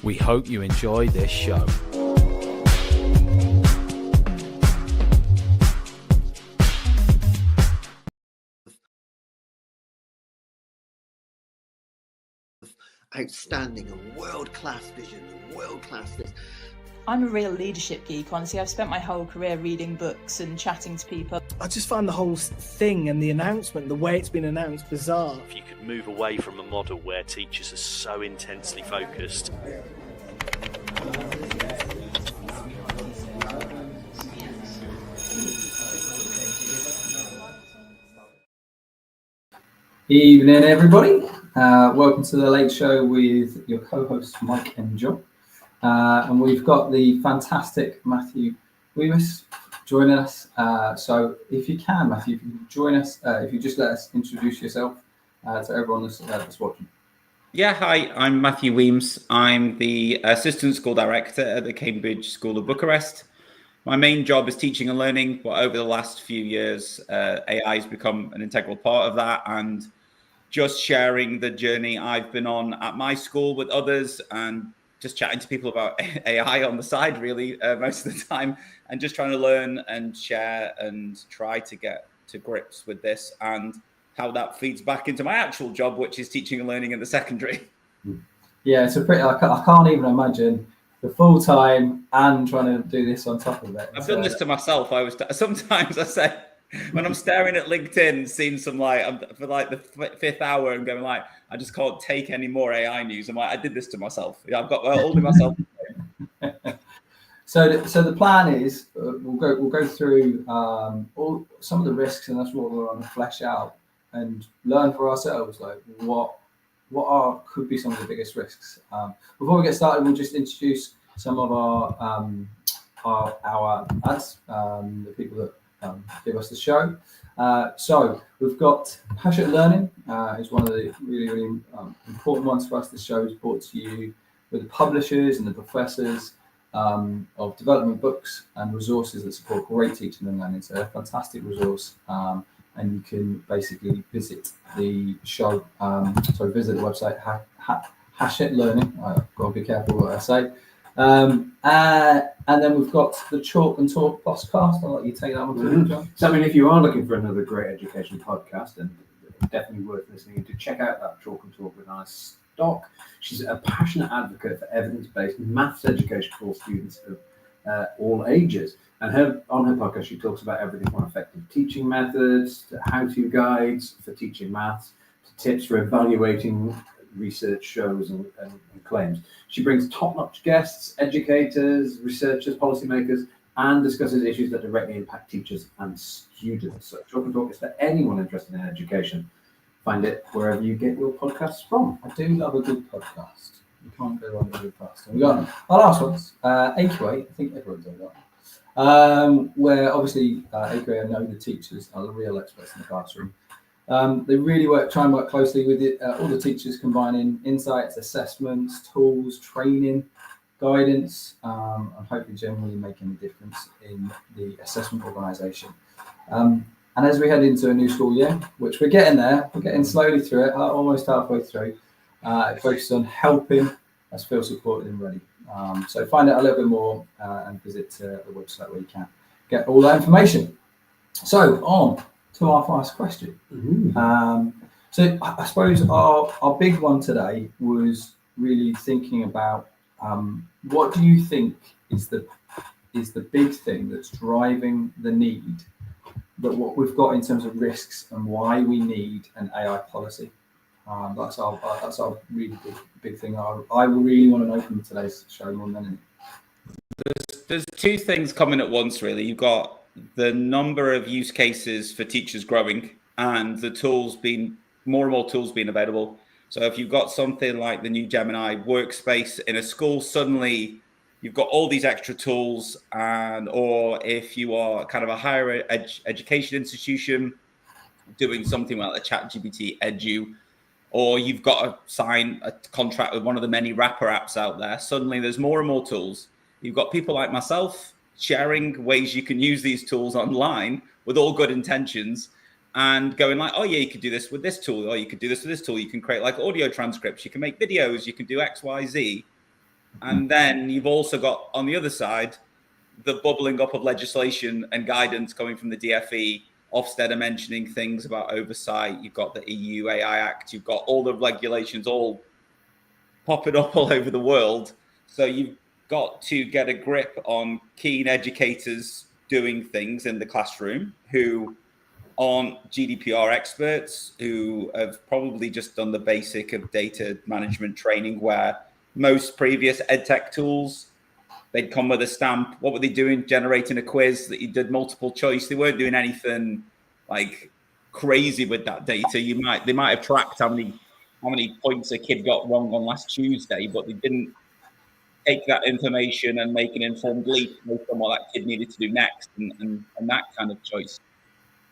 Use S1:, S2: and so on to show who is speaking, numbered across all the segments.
S1: We hope you enjoy this show.
S2: Outstanding and world-class vision and world-class this.
S3: I'm a real leadership geek, honestly. I've spent my whole career reading books and chatting to people.
S4: I just find the whole thing and the announcement, the way it's been announced, bizarre.
S5: If you could move away from a model where teachers are so intensely focused.
S6: Evening, everybody. Welcome to the Late Show with your co-hosts Mike and John. And we've got the fantastic Matthew Wemyss joining us. So if you can, Matthew, if you can join us, if you just let us introduce yourself to everyone that's watching.
S7: Yeah, hi, I'm Matthew Wemyss. I'm the Assistant School Director at the Cambridge School of Bucharest. My main job is teaching and learning, but over the last few years, AI has become an integral part of that, and just sharing the journey I've been on at my school with others and just chatting to people about AI on the side, really, most of the time, and just trying to learn and share and try to get to grips with this and how that feeds back into my actual job, which is teaching and learning in the secondary.
S6: Yeah, it's a pretty, I can't even imagine the full time and trying to do this on top of it.
S7: I've done this to myself. Sometimes I say, when I'm staring at LinkedIn, seeing some for like the fifth hour, and going like, I just can't take any more AI news. I'm like, I did this to myself. Yeah, I've got holding myself.
S6: So the plan is we'll go through all some of the risks, and that's what we're going to flesh out and learn for ourselves, like what could be some of the biggest risks. Before we get started, we'll just introduce some of our ads, the people that give us the show. So we've got Passionate Learning is one of the really important ones for us. This show is brought to you with the publishers and the professors of development books and resources that support great teaching and learning. So a fantastic resource, and you can basically visit the show. Visit the website Passionate Learning. I've got to be careful what I say. And then we've got the Chalk and Talk podcast. I'll let you take that one, John.
S8: So, I mean, if you are looking for another great education podcast, then it's definitely worth listening to. Check out that Chalk and Talk with Alice Stock. She's a passionate advocate for evidence-based maths education for students of all ages. And on her podcast, she talks about everything from effective teaching methods to how-to guides for teaching maths to tips for evaluating research shows and claims. She brings top-notch guests, educators, researchers, policymakers, and discusses issues that directly impact teachers and students. So Talk and Talk is for anyone interested in education. Find it wherever you get your podcasts from.
S6: I do love a good podcast. You can't go wrong with a good podcast. We got our last ones, AQA. I think everyone's done that. Where obviously AQA, I know the teachers are the real experts in the classroom. They really try and work closely with all the teachers, combining insights, assessments, tools, training, guidance, and hopefully generally making a difference in the assessment organisation. And as we head into a new school year, which we're getting there, we're getting slowly through it, almost halfway through, it focuses on helping us feel supported and ready. So find out a little bit more and visit the website where you can get all that information. So on to our first question. So I suppose our big one today was really thinking about what do you think is the big thing that's driving the need, that what we've got in terms of risks and why we need an AI policy. That's our really big thing. I really want to know from today's show more than anything.
S7: There's two things coming at once, really. You've got the number of use cases for teachers growing and the tools more and more tools being available. So if you've got something like the new Gemini workspace in a school, suddenly you've got all these extra tools, or if you are kind of a higher education institution doing something like the ChatGPT Edu, or you've got to sign a contract with one of the many wrapper apps out there, suddenly there's more and more tools. You've got people like myself sharing ways you can use these tools online with all good intentions and going like, oh yeah, you could do this with this tool, or you could do this with this tool. You can create like audio transcripts, you can make videos, you can do X, Y, Z. And then you've also got, on the other side, the bubbling up of legislation and guidance coming from the DFE. Ofsted are mentioning things about oversight. You've got the EU AI Act. You've got all the regulations all popping up all over the world. So you've got to get a grip on keen educators doing things in the classroom who aren't GDPR experts, who have probably just done the basic of data management training, where most previous edtech tools, they'd come with a stamp. What were they doing? Generating a quiz that you did multiple choice. They weren't doing anything like crazy with that data. They might have tracked how many points a kid got wrong on last Tuesday, but they didn't take that information and make an informed leap based on what that kid needed to do next and that kind of choice.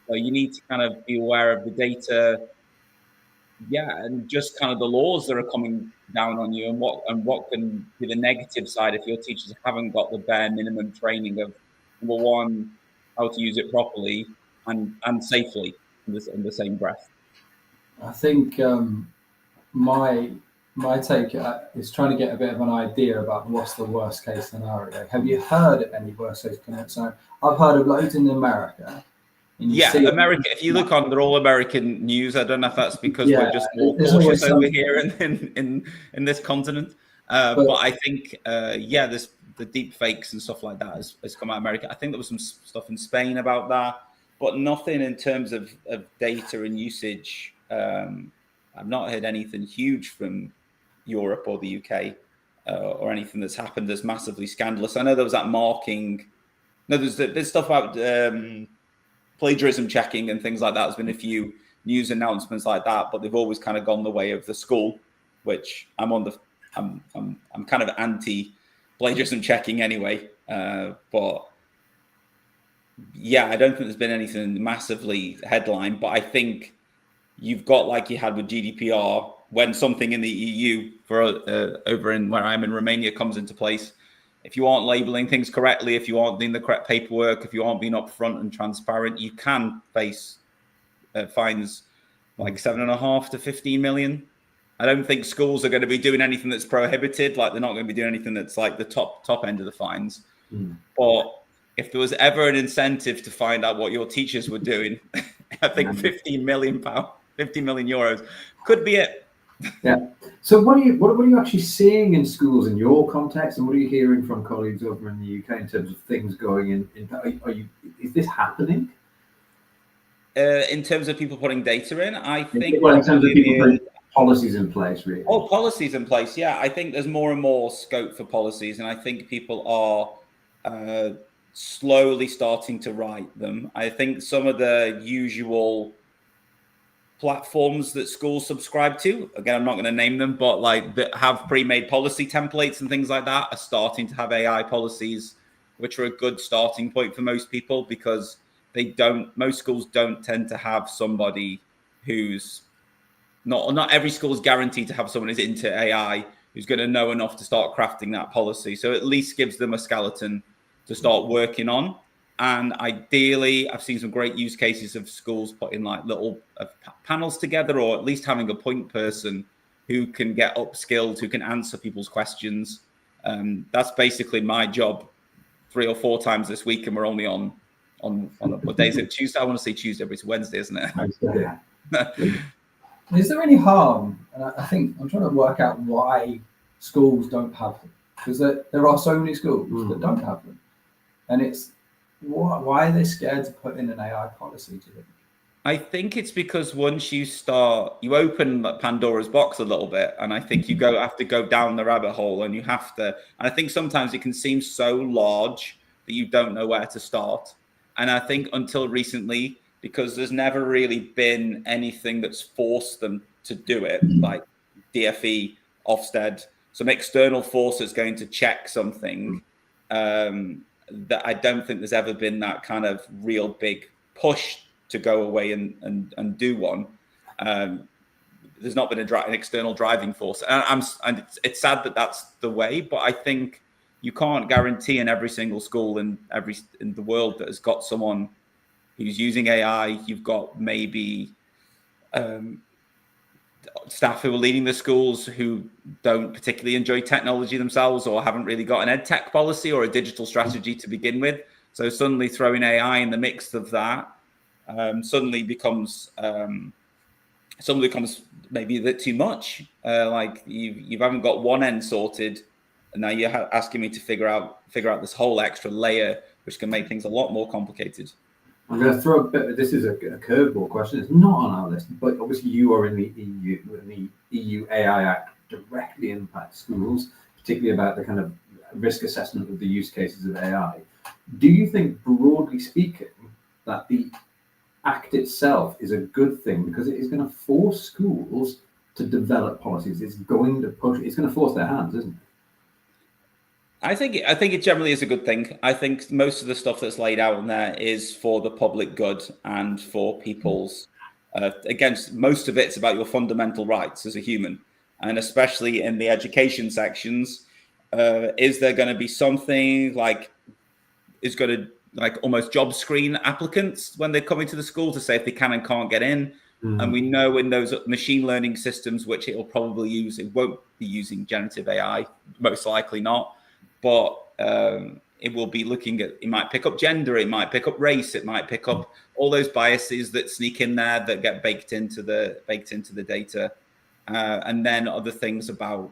S7: So you need to kind of be aware of the data, and just kind of the laws that are coming down on you, and what can be the negative side if your teachers haven't got the bare minimum training of, number one, how to use it properly and safely in the same breath.
S6: I think my take is trying to get a bit of an idea about what's the worst case scenario. Have you heard of any worst case scenario? I've heard of loads in America.
S7: America. If you look on, they're all American news. I don't know if that's because we're just more cautious over here in this continent. But I think, this the deep fakes and stuff like that has come out of America. I think there was some stuff in Spain about that, but nothing in terms of data and usage. I've not heard anything huge from Europe or the UK or anything that's happened that's massively scandalous. I know there was that marking. No, there's stuff about plagiarism checking and things like that. There's been a few news announcements like that, but they've always kind of gone the way of the school, which I'm kind of anti plagiarism checking anyway. But I don't think there's been anything massively headline, but I think you've got, like you had with GDPR, when something in the EU for over in where I'm in Romania comes into place. If you aren't labeling things correctly, if you aren't doing the correct paperwork, if you aren't being upfront and transparent, you can face fines like 7.5 to 15 million. I don't think schools are going to be doing anything that's prohibited. Like, they're not going to be doing anything that's like the top end of the fines. But if there was ever an incentive to find out what your teachers were doing, I think 15 million euros could be it.
S8: Yeah. So what are you actually seeing in schools in your context, and what are you hearing from colleagues over in the UK in terms of things going in? Is this happening?
S7: In terms of people putting data in, I think.
S8: Well, in terms of people putting policies in place, really.
S7: Oh, policies in place. Yeah, I think there's more and more scope for policies, and I think people are slowly starting to write them. I think some of the usual platforms that schools subscribe to, again, I'm not going to name them, but like that have pre-made policy templates and things like that, are starting to have AI policies, which are a good starting point for most people, because most schools don't tend to have somebody who's not every school is guaranteed to have someone who's into AI who's going to know enough to start crafting that policy. So at least gives them a skeleton to start working on. And ideally, I've seen some great use cases of schools putting like little panels together, or at least having a point person who can get upskilled, who can answer people's questions. That's basically my job 3 or 4 times this week, and we're only on what day is it? Tuesday? I want to say Tuesday, but it's Wednesday, isn't it?
S6: Is there any harm? And I think I'm trying to work out why schools don't have them, because there are so many schools that don't have them, and it's why are they scared to put in an AI policy, do you think?
S7: I think it's because once you open Pandora's box a little bit, and I think you have to go down the rabbit hole, and and I think sometimes it can seem so large that you don't know where to start. And I think until recently, because there's never really been anything that's forced them to do it, like DFE, Ofsted, some external force that's going to check something, that I don't think there's ever been that kind of real big push to go away and do one. There's not been an external driving force, and it's sad that that's the way. But I think you can't guarantee in every single school in the world that has got someone who's using AI. You've got maybe staff who are leading the schools who don't particularly enjoy technology themselves or haven't really got an ed tech policy or a digital strategy to begin with. So suddenly throwing AI in the mix of that suddenly becomes maybe a bit too much. Like you haven't got one end sorted, and now you're asking me to figure out this whole extra layer, which can make things a lot more complicated.
S8: I'm going to throw a bit. This is a curveball question. It's not on our list, but obviously you are in the EU, and the EU AI Act directly impacts schools, particularly about the kind of risk assessment of the use cases of AI. Do you think, broadly speaking, that the Act itself is a good thing because it is going to force schools to develop policies? It's going to force their hands, isn't it?
S7: I think it generally is a good thing. I think most of the stuff that's laid out in there is for the public good and for people's. Against most of it's about your fundamental rights as a human, and especially in the education sections. Is there going to be something like is going to like almost job screen applicants when they're coming to the school to say if they can and can't get in? And we know in those machine learning systems, which it will probably use, it won't be using generative AI, most likely not. But it will be looking at, it might pick up gender, it might pick up race, it might pick up all those biases that sneak in there that get baked into the data, and then other things about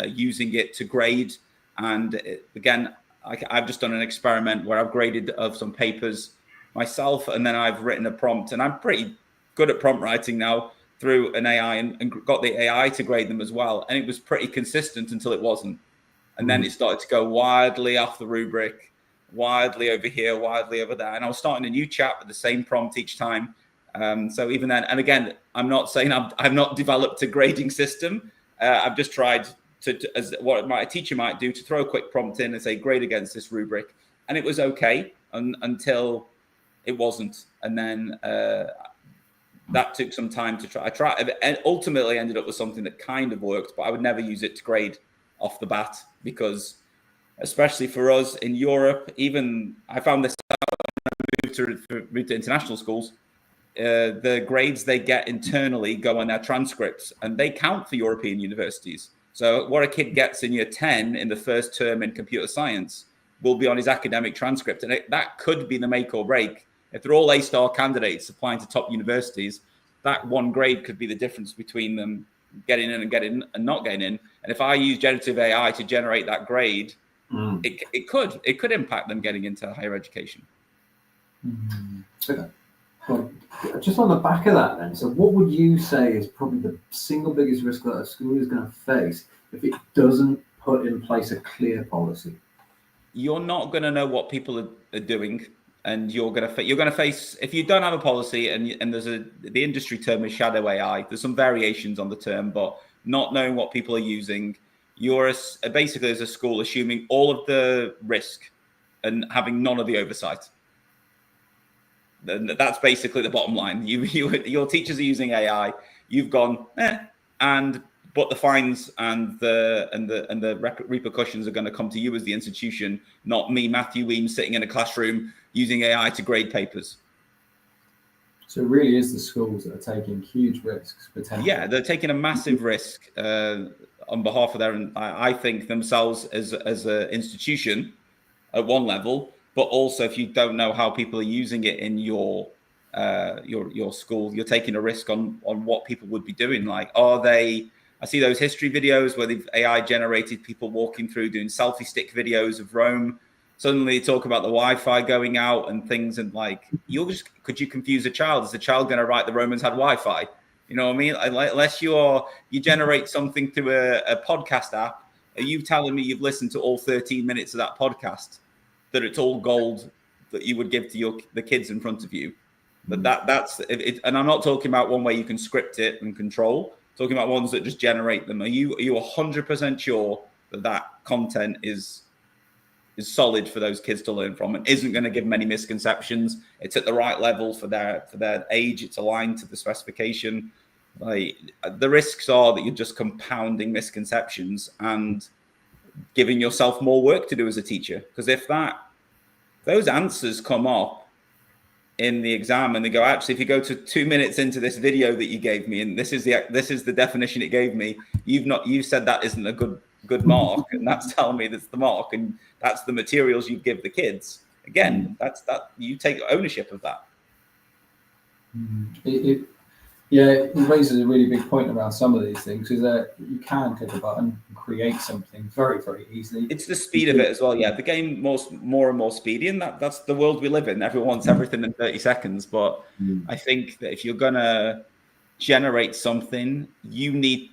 S7: using it to grade. And again, I've just done an experiment where I've graded of some papers myself, and then I've written a prompt, and I'm pretty good at prompt writing now through an AI, and got the AI to grade them as well, and it was pretty consistent until it wasn't. And then it started to go wildly off the rubric, wildly over here, wildly over there. And I was starting a new chat with the same prompt each time. So even then, and again, I'm not saying I've not developed a grading system. I've just tried to as what a teacher might do, to throw a quick prompt in and say, grade against this rubric. And it was okay until it wasn't. And then that took some time to try. I tried, and ultimately ended up with something that kind of worked, but I would never use it to grade off the bat, because especially for us in Europe, even I found this out when I moved to international schools, the grades they get internally go on their transcripts, and they count for European universities. So what a kid gets in year 10 in the first term in computer science will be on his academic transcript, and that could be the make or break. If they're all A-star candidates applying to top universities, that one grade could be the difference between them getting in and not getting in. And if I use generative AI to generate that grade, it could impact them getting into higher education.
S8: Okay. Well, just on the back of that then, so what would you say is probably the single biggest risk that a school is going to face if it doesn't put in place a clear policy?
S7: You're not going to know what people are doing, and you're going to face, if you don't have a policy, and the industry term is shadow AI. There's some variations on the term, but not knowing what people are using, you're basically as a school assuming all of the risk and having none of the oversight. That's basically the bottom line. Your teachers are using AI. You've gone, but the fines and the repercussions are going to come to you as the institution, not me, Matthew Wemyss, sitting in a classroom using AI to grade papers.
S6: So it really is the schools that are taking huge risks potentially.
S7: Yeah, they're taking a massive risk on behalf of their, I think, themselves as an institution at one level, but also if you don't know how people are using it in your school, you're taking a risk on what people would be doing. Like, I see those history videos where they've AI generated people walking through doing selfie stick videos of Rome. Suddenly talk about the Wi-Fi going out and things, and like, could you confuse a child? Is the child going to write the Romans had Wi-Fi? You know what I mean? Unless you generate something through a podcast app, are you telling me you've listened to all 13 minutes of that podcast, that it's all gold that you would give to the kids in front of you? But that's it. And I'm not talking about one way you can script it and control. I'm talking about ones that just generate them. Are you 100% sure that content is solid for those kids to learn from and isn't going to give them any misconceptions? It's at the right level for their age. It's aligned to the specification. Like, the risks are that you're just compounding misconceptions and giving yourself more work to do as a teacher. Because if those answers come up in the exam, and they go, actually, if you go to 2 minutes into this video that you gave me, and this is the definition it gave me, you said that isn't a good mark, and that's telling me that's the mark, and that's the materials you give the kids. Again, that's you take ownership of that.
S6: It raises a really big point around some of these things, because you can click a button and create something very, very easily.
S7: It's the speed of it as well. Yeah, the game more and more speedy, and that's the world we live in. Everyone wants everything in 30 seconds. But I think that if you're gonna generate something, you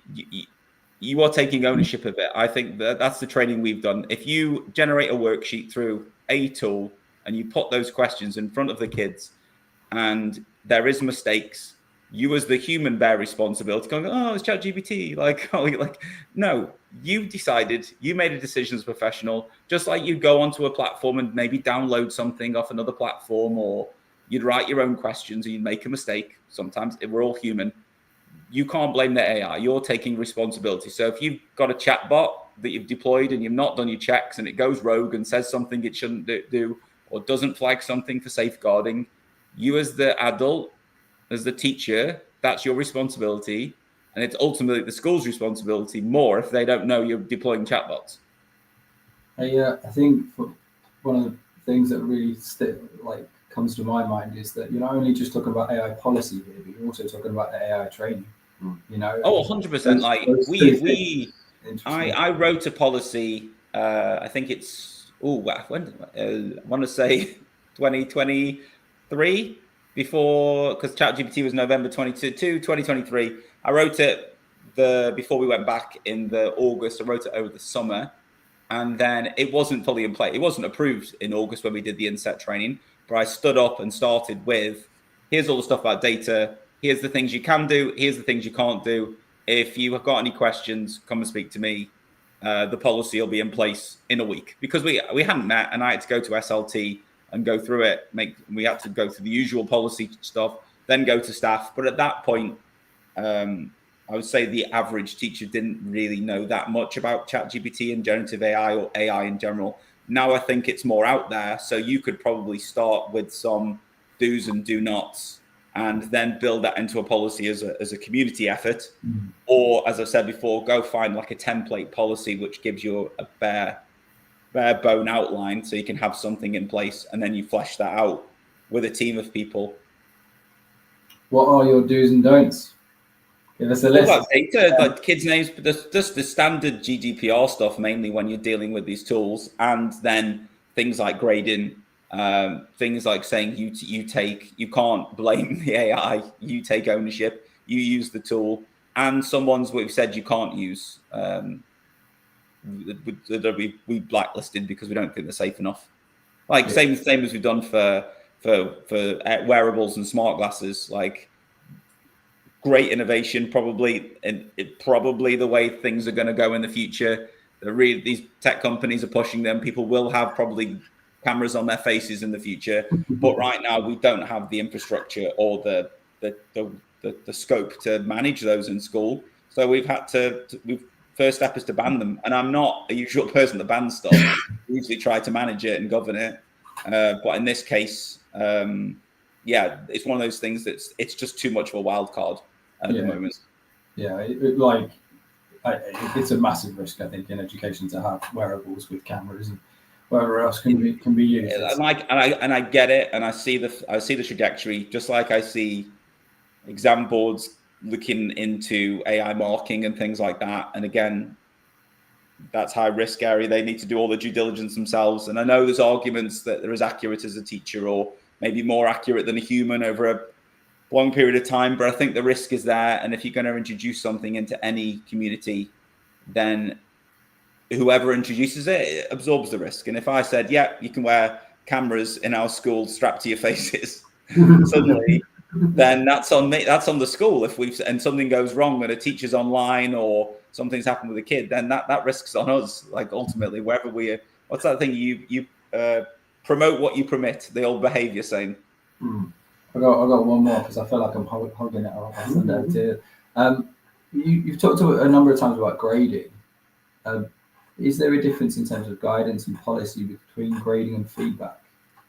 S7: are taking ownership of it. I think that's the training we've done. If you generate a worksheet through a tool and you put those questions in front of the kids, and there is mistakes, you as the human bear responsibility. Going, oh, it's ChatGPT. No, you decided, you made a decision as a professional. Just like you go onto a platform and maybe download something off another platform, or you'd write your own questions and you'd make a mistake. Sometimes we're all human. You can't blame the AI. You're taking responsibility. So if you've got a chat bot that you've deployed and you've not done your checks, and it goes rogue and says something it shouldn't do, or doesn't flag something for safeguarding, you as the adult, as the teacher, that's your responsibility. And it's ultimately the school's responsibility more if they don't know you're deploying chatbots.
S6: I think one of the things that really comes to my mind is that you're not only just talking about AI policy here, but you're also talking about the AI training. You know?
S7: Oh, 100%. I wrote a policy. I think it's I want to say 2023, before, because ChatGPT was November 2023. I wrote it before we went back in the August. I wrote it over the summer, and then it wasn't fully in play. It wasn't approved in August when we did the inset training. But I stood up and started with, here's all the stuff about data. Here's the things you can do. Here's the things you can't do. If you have got any questions, come and speak to me. The policy will be in place in a week, because we hadn't met, and I had to go to SLT and go through it. We had to go through the usual policy stuff, then go to staff. But at that point, I would say the average teacher didn't really know that much about ChatGPT and generative AI, or AI in general. Now I think it's more out there, so you could probably start with some do's and do nots, and then build that into a policy as a community effort. Or, as I said before, go find like a template policy which gives you a bare bone outline, so you can have something in place, and then you flesh that out with a team of people. What
S6: are your do's and don'ts? Give us a list.
S7: About data, like kids' names, but just the standard GDPR stuff, mainly when you're dealing with these tools, and then things like grading, things like saying you can't blame the AI, you take ownership, you use the tool, and some ones we've said you can't use. We blacklisted because we don't think they're safe enough. Like same as we've done for wearables and smart glasses. Like, great innovation, probably the way things are going to go in the future. These tech companies are pushing them. People will have probably cameras on their faces in the future, but right now we don't have the infrastructure or the scope to manage those in school. So we've had to. First step is to ban them, and I'm not a usual person to ban stuff. I usually try to manage it and govern it, but in this case, it's one of those things it's just too much of a wild card at the moment. Yeah,
S6: it's a massive risk, I think, in education to have wearables with cameras and whatever else can be used.
S7: Yeah, and I get it, and I see the trajectory, just like I see exam boards looking into AI marking and things like that. And again, that's high risk area. They need to do all the due diligence themselves. And I know there's arguments that they're as accurate as a teacher, or maybe more accurate than a human over a long period of time. But I think the risk is there. And if you're going to introduce something into any community, then whoever introduces it absorbs the risk. And if I said, yeah, you can wear cameras in our school strapped to your faces, suddenly, then that's on me. That's on the school. And something goes wrong and a teacher's online, or something's happened with a kid, then that risk's on us. Like, ultimately, wherever what's that thing you promote what you permit, the old behavior saying.
S6: I got one more, because I feel like I'm holding it up. You've talked a number of times about grading. Is there a difference in terms of guidance and policy between grading and feedback?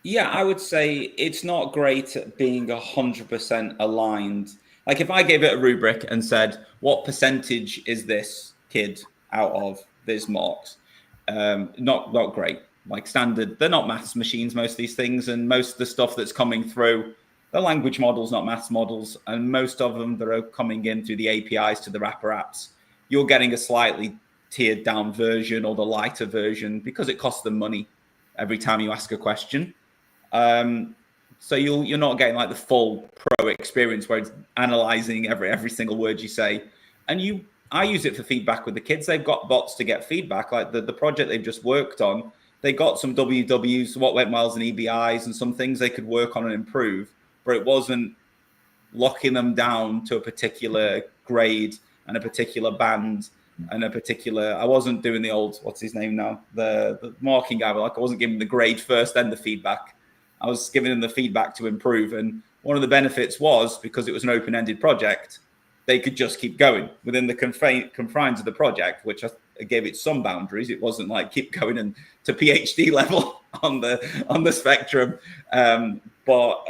S7: Yeah, I would say it's not great at being 100% aligned. Like if I gave it a rubric and said, what percentage is this kid out of these marks? Not great. Like standard, they're not maths machines, most of these things, and most of the stuff that's coming through, the language models, not maths models, and most of them that are coming in through the APIs to the wrapper apps, you're getting a slightly tiered down version or the lighter version because it costs them money every time you ask a question. So you're not getting like the full pro experience where it's analyzing every single word you say. And I use it for feedback with the kids. They've got bots to get feedback. Like the project they've just worked on, they got some WWs, what went wells and EBIs and some things they could work on and improve, but it wasn't locking them down to a particular grade and a particular band and a particular, I wasn't doing the old, what's his name now? The marking guy, but like I wasn't giving the grade first, then the feedback. I was giving them the feedback to improve. And one of the benefits was, because it was an open-ended project, they could just keep going within the confines of the project, which I gave it some boundaries. It wasn't like keep going and to PhD level on the spectrum. But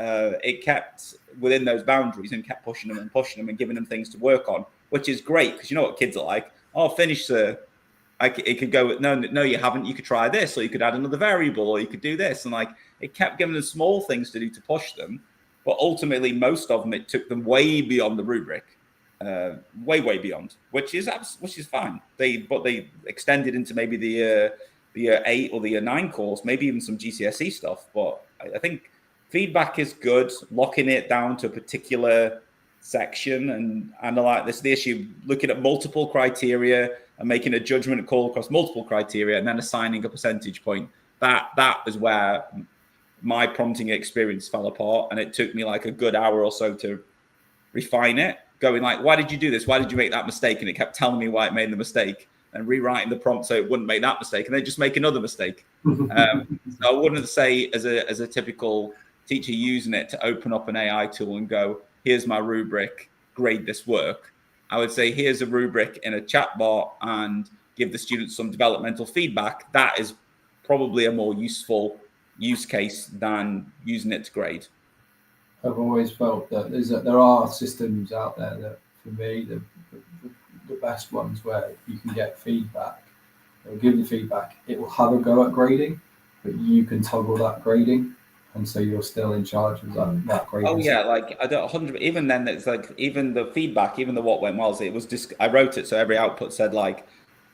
S7: it kept within those boundaries and kept pushing them and giving them things to work on, which is great because you know what kids are like. Oh, finish, sir. It could go, no, you haven't. You could try this, or you could add another variable, or you could do this. And like it kept giving them small things to do to push them. But ultimately, most of them, it took them way beyond the rubric, way beyond, which is fine. They extended into maybe the year 8 or the year 9 course, maybe even some GCSE stuff. But I think feedback is good. Locking it down to a particular section and analyze this. The issue looking at multiple criteria and making a judgment call across multiple criteria and then assigning a percentage point. That is where my prompting experience fell apart, and it took me like a good hour or so to refine it, going like, why did you do this? Why did you make that mistake? And it kept telling me why it made the mistake and rewriting the prompt so it wouldn't make that mistake and then just make another mistake. So I wouldn't say as a typical teacher using it to open up an AI tool and go, here's my rubric, grade this work. I would say here's a rubric in a chatbot and give the students some developmental feedback. That is probably a more useful use case than using it to grade.
S6: I've always felt that there are systems out there that, for me, the best ones where you can get feedback. It'll give you feedback. It will have a go at grading, but you can toggle that grading, and so you're still in charge of that grading.
S7: Oh yeah, like I don't 100. Even then, it's like even the feedback, even the what went well. It was just I wrote it so every output said like,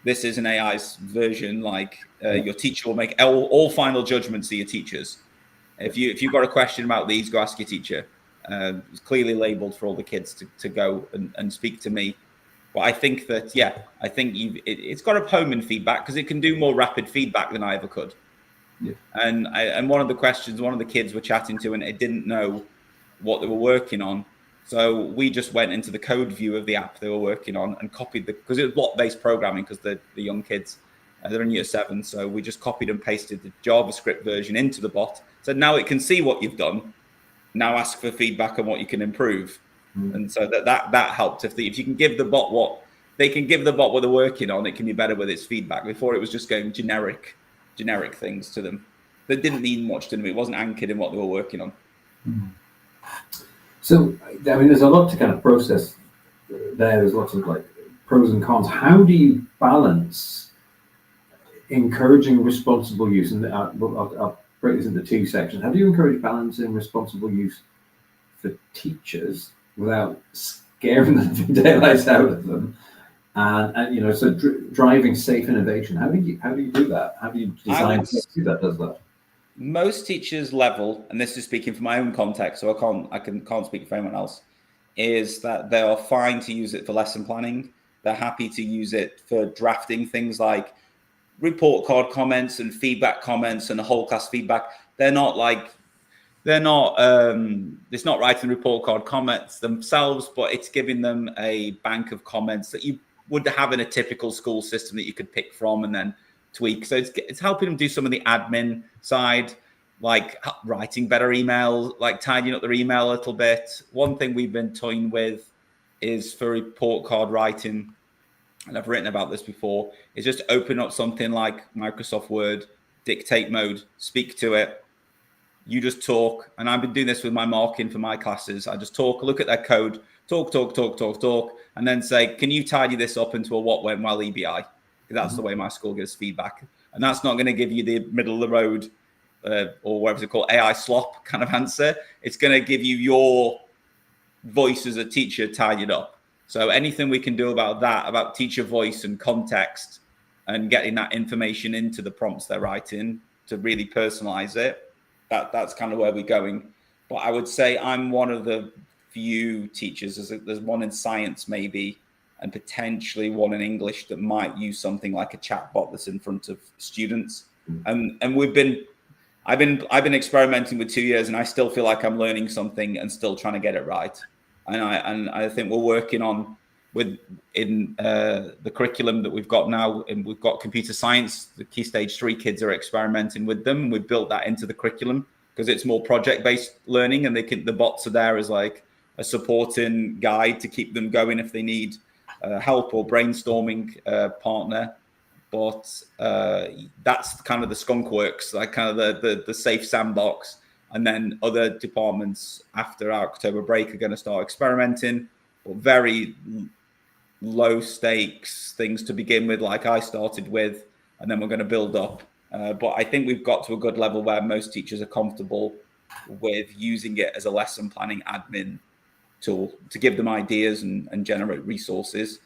S7: this is an AI's version. Like your teacher will make all final judgments are your teachers. If you've got a question about these, go ask your teacher. It's clearly labeled for all the kids to go and speak to me. But I think that it's got a home in feedback because it can do more rapid feedback than I ever could. Yeah. And one of the questions, one of the kids were chatting to, and it didn't know what they were working on. So we just went into the code view of the app they were working on and copied because it was block-based programming because the young kids, they're in year 7. So we just copied and pasted the JavaScript version into the bot. So now it can see what you've done. Now ask for feedback on what you can improve. And so that helped. If you can give the bot what they're working on, it can be better with its feedback. Before it was just going generic things to them that didn't mean much to them. It wasn't anchored in what they were working on.
S8: So, I mean, there's a lot to kind of process there. There's lots of like pros and cons. How do you balance encouraging responsible use? And I'll break this into 2 sections. How do you encourage balancing responsible use for teachers without scaring the daylights out of them? And so driving safe innovation. How do you do that? How do you design that does that?
S7: Most teachers level, and this is speaking from my own context, so I can't speak for anyone else, is that they are fine to use it for lesson planning. They're happy to use it for drafting things like report card comments and feedback comments and whole class feedback. It's not writing report card comments themselves, but it's giving them a bank of comments that you would have in a typical school system that you could pick from and then tweak. So it's helping them do some of the admin side, like writing better emails, like tidying up their email a little bit. One thing we've been toying with is for report card writing, and I've written about this before, is just open up something like Microsoft Word, dictate mode, speak to it. you just talk. And I've been doing this with my marking for my classes. I just talk, look at their code, talk, and then say, can you tidy this up into a what went well EBI? That's the way my school gives feedback. And that's not going to give you the middle of the road or whatever it's called, AI slop kind of answer. It's going to give you your voice as a teacher tidied up. So anything we can do about that, about teacher voice and context and getting that information into the prompts they're writing to really personalize it, that's kind of where we're going. But I would say I'm one of the few teachers, there's one in science maybe, and potentially one in English that might use something like a chatbot that's in front of students. And I've been experimenting with 2 years, and I still feel like I'm learning something and still trying to get it right. And I think we're working on in the curriculum that we've got now, and we've got computer science. The Key Stage 3 kids are experimenting with them. We've built that into the curriculum because it's more project-based learning, and the bots are there as like a supporting guide to keep them going if they need help or brainstorming partner. But that's kind of the skunk works, like kind of the safe sandbox. And then other departments after our October break are going to start experimenting, but very low stakes things to begin with, like I started with, and then we're going to build up. But I think we've got to a good level where most teachers are comfortable with using it as a lesson planning admin tool to give them ideas and generate resources.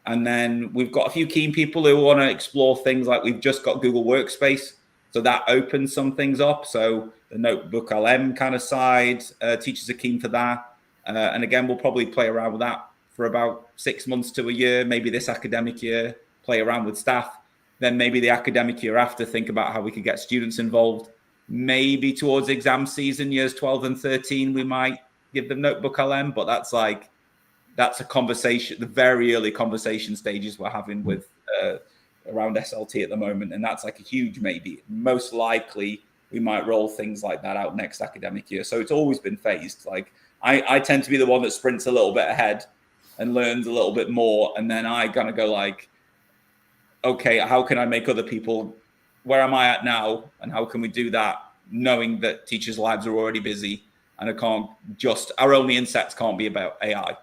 S7: And then we've got a few keen people who want to explore things like we've just got Google Workspace. So that opens some things up. So the Notebook LM kind of side, teachers are keen for that. And again, we'll probably play around with that for about 6 months to a year, maybe this academic year, play around with staff. Then maybe the academic year after, think about how we could get students involved. Maybe towards exam season, years 12 and 13, we might give them Notebook LM, but that's a conversation, the very early conversation stages we're having with around SLT at the moment. And that's like a huge maybe. Most likely we might roll things like that out next academic year. So it's always been phased. Like I tend to be the one that sprints a little bit ahead and learns a little bit more. And then I kind of go like, okay, how can I make other people, where am I at now? And how can we do that? Knowing that teachers' lives are already busy and our only insets can't be about AI.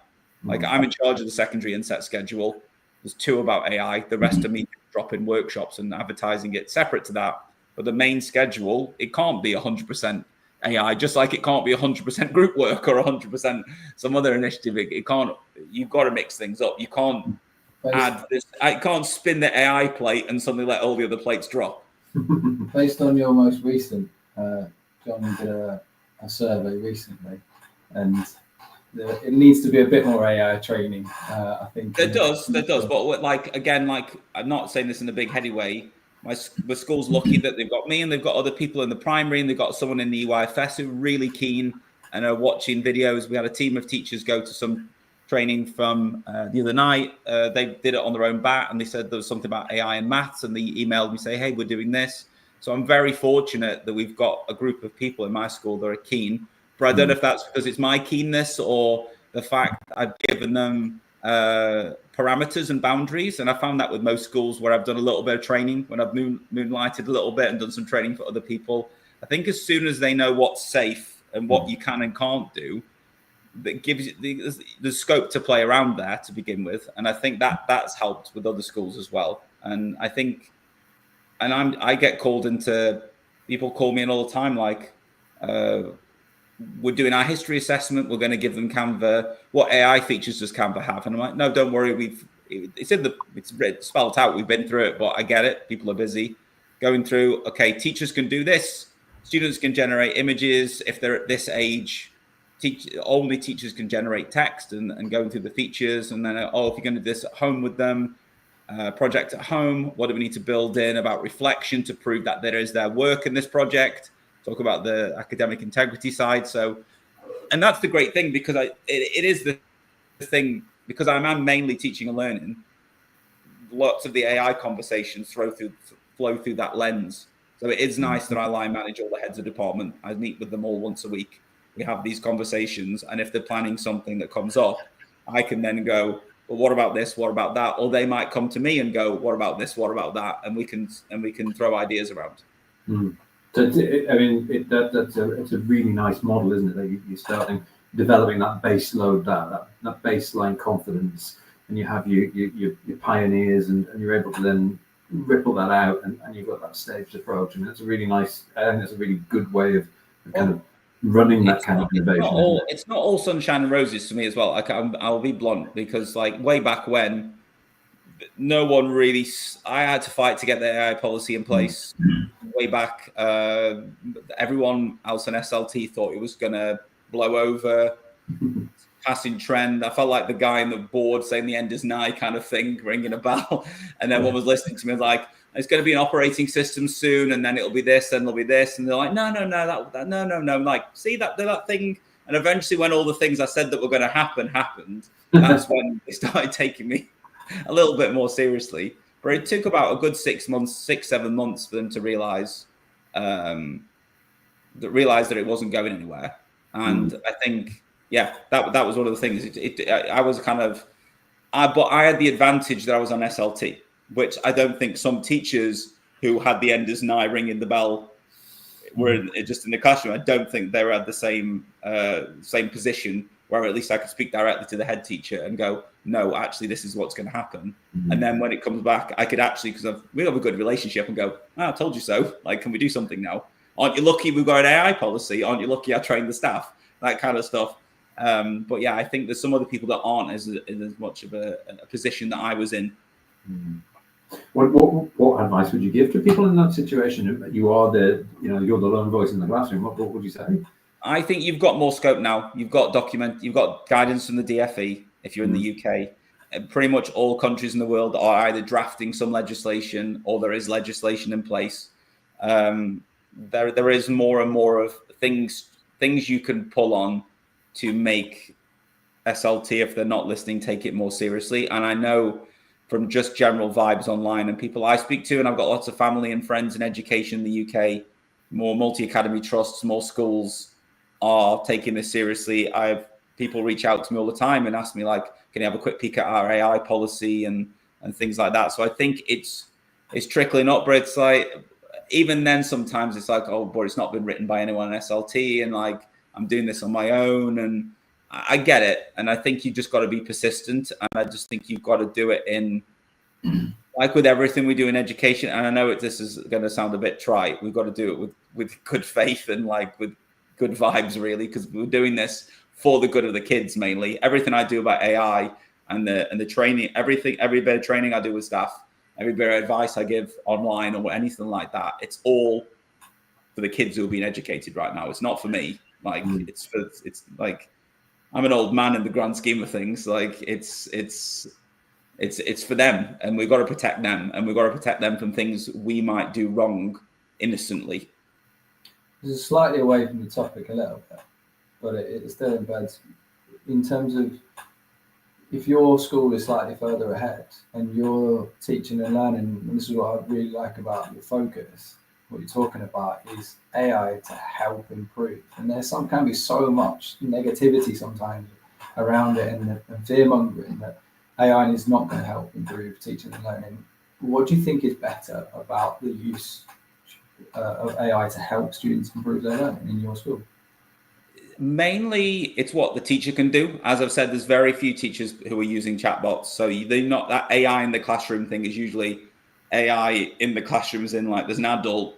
S7: Like I'm in charge of the secondary inset schedule. There's 2 about AI. The rest of me dropping workshops and advertising it separate to that. But the main schedule, it can't be 100% AI, just like it can't be 100% group work or 100% some other initiative. It can't. You've got to mix things up. You can't add this. I can't spin the AI plate and suddenly let all the other plates drop.
S6: Based on your most recent, John did a survey recently, and it needs to be a bit more AI training. I think
S7: there does. But like again, like I'm not saying this in a big heady way. My school's lucky that they've got me and they've got other people in the primary and they've got someone in the EYFS who are really keen and are watching videos. We had a team of teachers go to some training from the other night. They did it on their own bat and they said there was something about AI and maths and they emailed me say, hey, we're doing this. So I'm very fortunate that we've got a group of people in my school that are keen. But I don't know if that's because it's my keenness or the fact I've given them parameters and boundaries. And I found that with most schools where I've done a little bit of training, when I've moonlighted a little bit and done some training for other people. I think as soon as they know what's safe and what you can and can't do, that gives you the scope to play around there to begin with. And I think that's helped with other schools as well. And I think, and I get called into, people call me in all the time, like, we're doing our history assessment. We're going to give them Canva. What AI features does Canva have? And I'm like, no, don't worry. It's spelled out. We've been through it, but I get it. People are busy going through. Okay, teachers can do this. Students can generate images. If they're at this age, only teachers can generate text and going through the features. And then, if you're going to do this at home with them, project at home, what do we need to build in about reflection to prove that there is their work in this project? Talk about the academic integrity side. So, and that's the great thing because it is the thing, because I'm mainly teaching and learning. Lots of the AI conversations flow through that lens. So it is nice that I line manage all the heads of department. I meet with them all once a week. We have these conversations, and if they're planning something that comes up, I can then go, well, what about this? What about that? Or they might come to me and go, what about this? What about that? And we can throw ideas around.
S8: So it's a really nice model, isn't it? That you're starting developing that base load, that baseline confidence, and you have your pioneers, and you're able to then ripple that out, and you've got that staged approach. And it's a really nice, I think it's a really good way of kind of running that kind of innovation.
S7: It's not all sunshine and roses to me as well. I'll be blunt, because like way back when, no one really. I had to fight to get the AI policy in place. Way back, everyone else in SLT thought it was going to blow over. Passing trend. I felt like the guy in the board saying the end is nigh kind of thing, ringing a bell. And everyone was listening to me like, it's going to be an operating system soon, and then it'll be this, and there'll be this. And they're like, no. I'm like, see that thing. And eventually, when all the things I said that were going to happen happened, that's when they started taking me a little bit more seriously. But it took about a good 7 months for them to realize that it wasn't going anywhere. And I think, that was one of the things. I was but I had the advantage that I was on SLT, which I don't think some teachers who had the end is nigh ringing the bell were just in the classroom. I don't think they were at the same position where at least I could speak directly to the head teacher and go, no, actually, this is what's going to happen. And then when it comes back, I could actually, because we have a good relationship, and go, I told you so. Like, can we do something now? Aren't you lucky we've got an AI policy? Aren't you lucky I trained the staff? That kind of stuff. But yeah, I think there's some other people that aren't in as much of a position that I was in.
S8: What advice would you give to people in that situation? You're the lone voice in the classroom. What would you say?
S7: I think you've got more scope now. You've got guidance from the DFE if you're in the UK. And pretty much all countries in the world are either drafting some legislation or there is legislation in place. There is more and more of things you can pull on to make SLT, if they're not listening, take it more seriously. And I know from just general vibes online and people I speak to, and I've got lots of family and friends in education in the UK, more multi-academy trusts, more schools are taking this seriously. People reach out to me all the time and ask me, like, can you have a quick peek at our AI policy and things like that. So I think it's trickling up, but it's like, even then sometimes it's like, oh, but it's not been written by anyone in SLT, and like, I'm doing this on my own, and I get it. And I think you just got to be persistent. And I just think you've got to do it in, like with everything we do in education. And I know this is going to sound a bit trite. We've got to do it with good faith and like with good vibes, really, because we're doing this for the good of the kids mainly. Everything I do about AI and the training, every bit of training I do with staff, every bit of advice I give online or anything like that, it's all for the kids who are being educated right now. It's not for me. Like it's like, I'm an old man in the grand scheme of things. Like it's for them, and we've got to protect them, and we've got to protect them from things we might do wrong innocently.
S6: This is slightly away from the topic a little bit, but it still embeds in terms of if your school is slightly further ahead and you're teaching and learning, and this is what I really like about your focus, what you're talking about is AI to help improve. And can be so much negativity sometimes around it and fear-mongering that AI is not going to help improve teaching and learning. What do you think is better about the use of AI to help students improve their learning in your school?
S7: Mainly, it's what the teacher can do. As I've said, there's very few teachers who are using chatbots. So they're not, that AI in the classroom thing is usually AI in the classrooms, in like there's an adult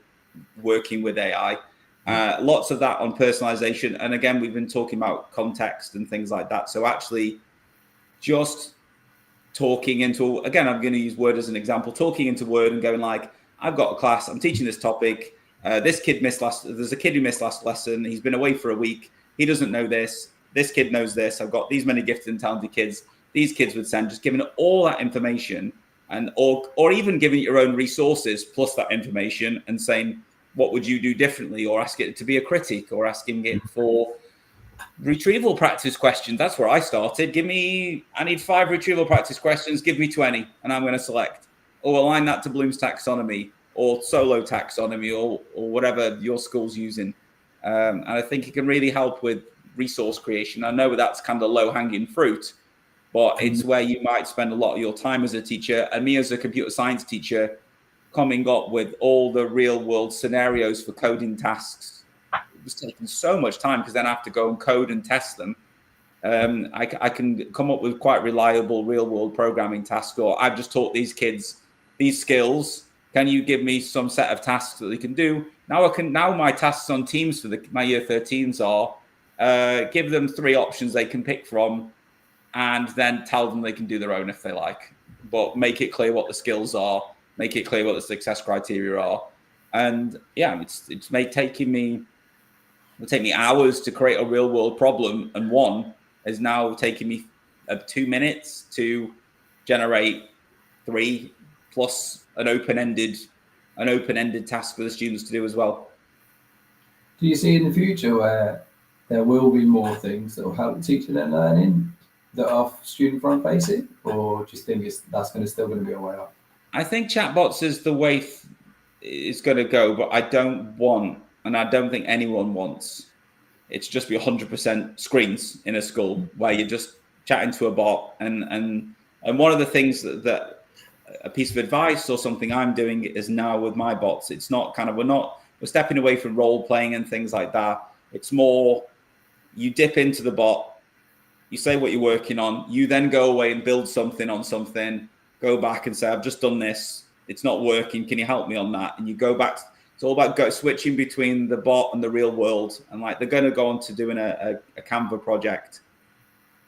S7: working with AI. Lots of that on personalization. And again, we've been talking about context and things like that. So actually just talking into, again, I'm going to use Word as an example, talking into Word and going like, I've got a class, I'm teaching this topic. There's a kid who missed last lesson. He's been away for a week. He doesn't know this. This kid knows this. I've got these many gifted and talented kids. These kids would send, just giving all that information, and or even giving your own resources plus that information and saying, what would you do differently? Or ask it to be a critic, or asking it for retrieval practice questions. That's where I started. I need 5 retrieval practice questions. Give me 20 and I'm going to select. Or align that to Bloom's taxonomy or solo taxonomy or whatever your school's using. And I think it can really help with resource creation. I know that's kind of low hanging fruit, but it's where you might spend a lot of your time as a teacher. And me as a computer science teacher, coming up with all the real world scenarios for coding tasks. It was taking so much time because then I have to go and code and test them. I can come up with quite reliable real world programming tasks, or I've just taught these kids these skills. Can you give me some set of tasks that they can do? Now my tasks on Teams for my year 13s are give them 3 options they can pick from, and then tell them they can do their own if they like. But make it clear what the skills are, make it clear what the success criteria are. And yeah, it's take me hours to create a real world problem, and one is now taking me 2 minutes to generate 3 plus an open-ended task for the students to do as well.
S6: Do you see in the future where there will be more things that will help teaching and learning that are student front facing, or do you think that's still going to be a way up?
S7: I think chatbots is the way it's going to go, but I don't want, and I don't think anyone wants, it's just be 100% screens in a school where you're just chatting to a bot. And one of the things that a piece of advice or something I'm doing is now with my bots, it's not we're stepping away from role playing and things like that. It's more, you dip into the bot, you say what you're working on, you then go away and build something on something, go back and say, I've just done this, it's not working, can you help me on that? And you go back. It's all about switching between the bot and the real world. And like, they're going to go on to doing a Canva project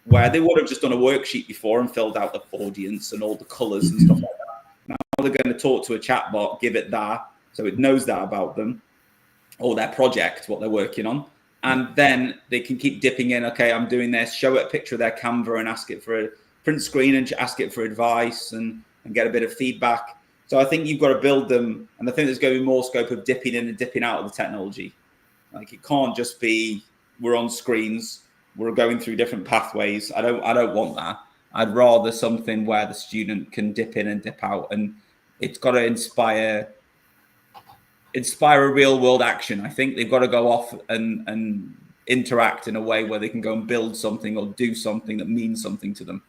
S7: where they would have just done a worksheet before and filled out the audience and all the colors and stuff like that. Now they're going to talk to a chatbot, give it that, so it knows that about them or their project, what they're working on. And then they can keep dipping in. Okay, I'm doing this, show it a picture of their Canva and ask it for a print screen and ask it for advice and get a bit of feedback. So I think you've got to build them, and I think there's going to be more scope of dipping in and dipping out of the technology. Like, it can't just be we're on screens, we're going through different pathways. I don't want that. I'd rather something where the student can dip in and dip out, and it's got to inspire a real world action. I think they've got to go off and interact in a way where they can go and build something or do something that means something to them.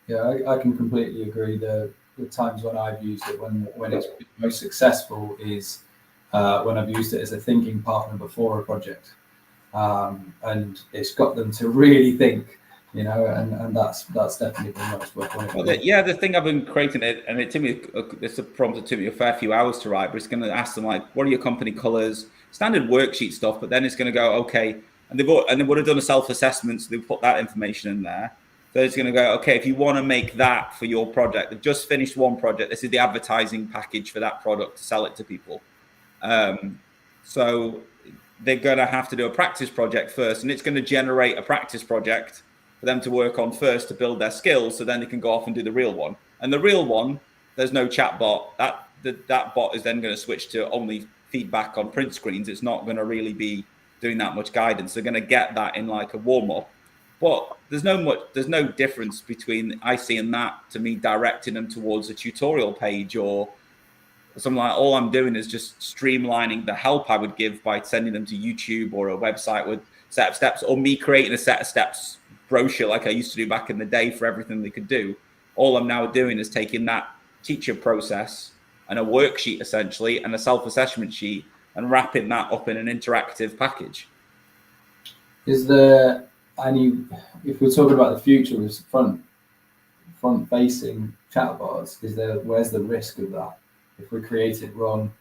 S6: Yeah, I can completely agree. The times when I've used it, when it's been most successful, is when I've used it as a thinking partner before a project, and it's got them to really think, and that's definitely been most worthwhile.
S7: The thing I've been creating it, and it took me, it's a prompt that took me a fair few hours to write, but it's going to ask them like, what are your company colors, standard worksheet stuff, but then it's going to go, okay, and they would have done a self-assessment, so they put that information in there. So it's going to go, okay, if you want to make that for your project, they've just finished one project, this is the advertising package for that product to sell it to people. So they're going to have to do a practice project first, and it's going to generate a practice project for them to work on first to build their skills, so then they can go off and do the real one. And the real one, there's no chat bot. That bot is then going to switch to only feedback on print screens. It's not going to really be doing that much guidance. They're going to get that in like a warm-up. But there's no difference between I seeing that to me directing them towards a tutorial page or something like. All I'm doing is just streamlining the help I would give by sending them to YouTube or a website with set of steps, or me creating a set of steps brochure like I used to do back in the day for everything they could do. All I'm now doing is taking that teacher process and a worksheet essentially and a self-assessment sheet and wrapping that up in an interactive package.
S6: Is there any, if we're talking about the future with front-facing chatbots, where's the risk of that? If we create it wrong,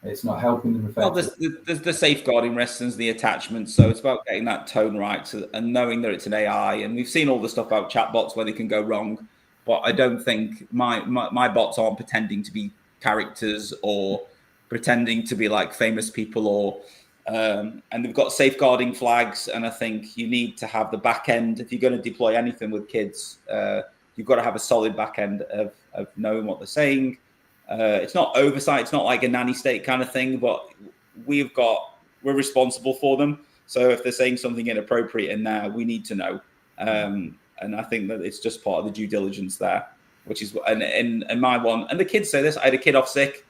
S6: it's not helping them effectively.
S7: Well, there's the safeguarding risks and the attachments. So it's about getting that tone right and knowing that it's an AI. And we've seen all the stuff about chatbots where they can go wrong, but I don't think my bots aren't pretending to be characters or pretending to be like famous people or. And they've got safeguarding flags, and I think you need to have the back end. If you're going to deploy anything with kids, you've got to have a solid back end of knowing what they're saying. It's not oversight, it's not like a nanny state kind of thing, but we're responsible for them. So if they're saying something inappropriate in there, we need to know. And I think that it's just part of the due diligence there, which is, and my one, and the kids say this, I had a kid off sick.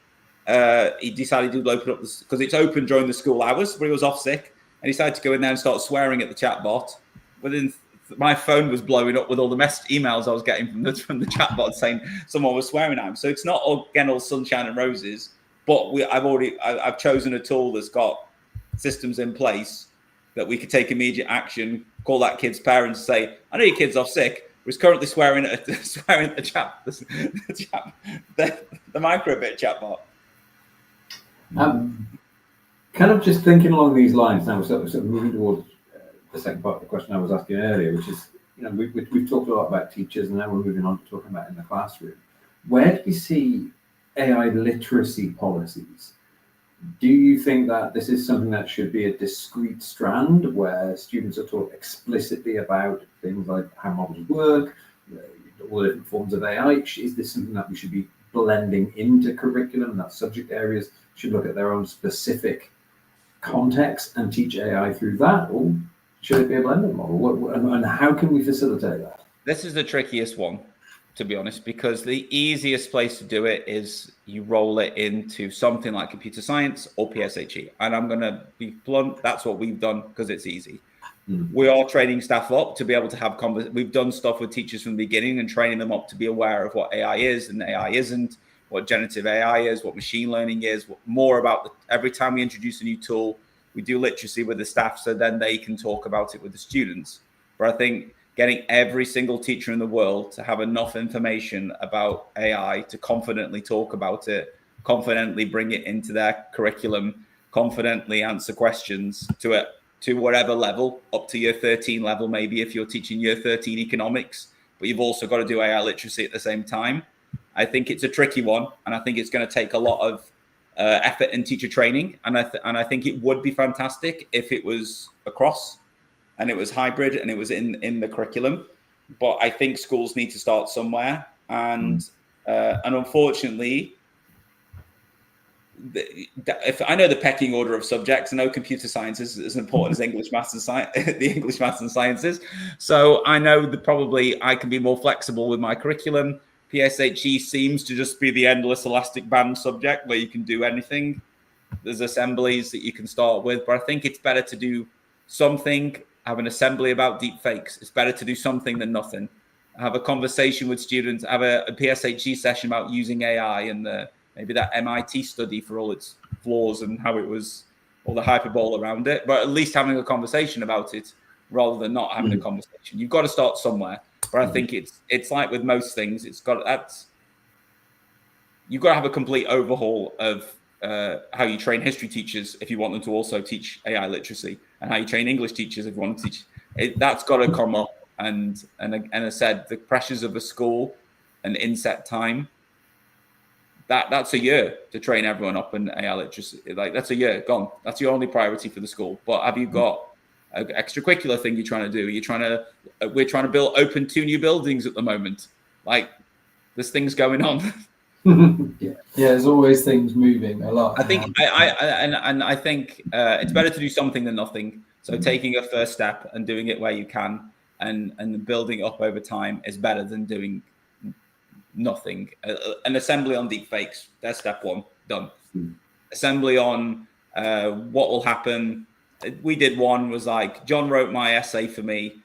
S7: He decided to open up because it's open during the school hours, but he was off sick, and he decided to go in there and start swearing at the chat bot. Within my phone was blowing up with all the emails I was getting from the chatbot saying someone was swearing at him. So it's not all sunshine and roses, but I've chosen a tool that's got systems in place that we could take immediate action, call that kid's parents, say, I know your kid's off sick, but he's currently swearing at the microbit chatbot.
S8: Kind of just thinking along these lines now, sort of moving towards the second part of the question I was asking earlier, which is, we've talked a lot about teachers, and now we're moving on to talking about in the classroom. Where do we see AI literacy policies? Do you think that this is something that should be a discrete strand where students are taught explicitly about things like how models work, all the different forms of AI? Is this something that we should be blending into curriculum, and that subject areas should look at their own specific context and teach AI through that? Or should it be a blended model? And how can we facilitate that?
S7: This is the trickiest one, to be honest, because the easiest place to do it is you roll it into something like computer science or PSHE. And I'm going to be blunt, that's what we've done because it's easy. We are training staff up to be able to have we've done stuff with teachers from the beginning and training them up to be aware of what AI is and AI isn't, what generative AI is, what machine learning is, more about every time we introduce a new tool, we do literacy with the staff so then they can talk about it with the students. But I think getting every single teacher in the world to have enough information about AI to confidently talk about it, confidently bring it into their curriculum, confidently answer questions to whatever level, up to year 13 level, maybe if you're teaching year 13 economics, but you've also got to do AI literacy at the same time. I think it's a tricky one, and I think it's going to take a lot of effort in teacher training. And I think it would be fantastic if it was across and it was hybrid and it was in the curriculum. But I think schools need to start somewhere. And unfortunately, if I know the pecking order of subjects, I know computer science is as important as English, maths, and science, the English, maths, and sciences. So I know that probably I can be more flexible with my curriculum. PSHE seems to just be the endless elastic band subject where you can do anything. There's assemblies that you can start with, but I think it's better to do something, have an assembly about deep fakes. It's better to do something than nothing. Have a conversation with students, have a PSHE session about using AI and maybe that MIT study for all its flaws and how it was, all the hyperbole around it, but at least having a conversation about it rather than not having a conversation. You've got to start somewhere. But I think it's like with most things, you've got to have a complete overhaul of how you train history teachers if you want them to also teach AI literacy, and how you train English teachers if you want to teach it. That's got to come up. And as I said, the pressures of a school and inset time, that's a year to train everyone up in AI literacy. Like, that's a year gone. That's your only priority for the school. But have you got an extracurricular thing you're trying to do? We're trying to open 2 new buildings at the moment. Like, there's things going on.
S6: Yeah, there's always things moving a lot.
S7: I think I think it's better to do something than nothing. So taking a first step and doing it where you can and building up over time is better than doing nothing. An assembly on deep fakes, that's step 1, done. Assembly on what will happen. We did one, was like, John wrote my essay for me.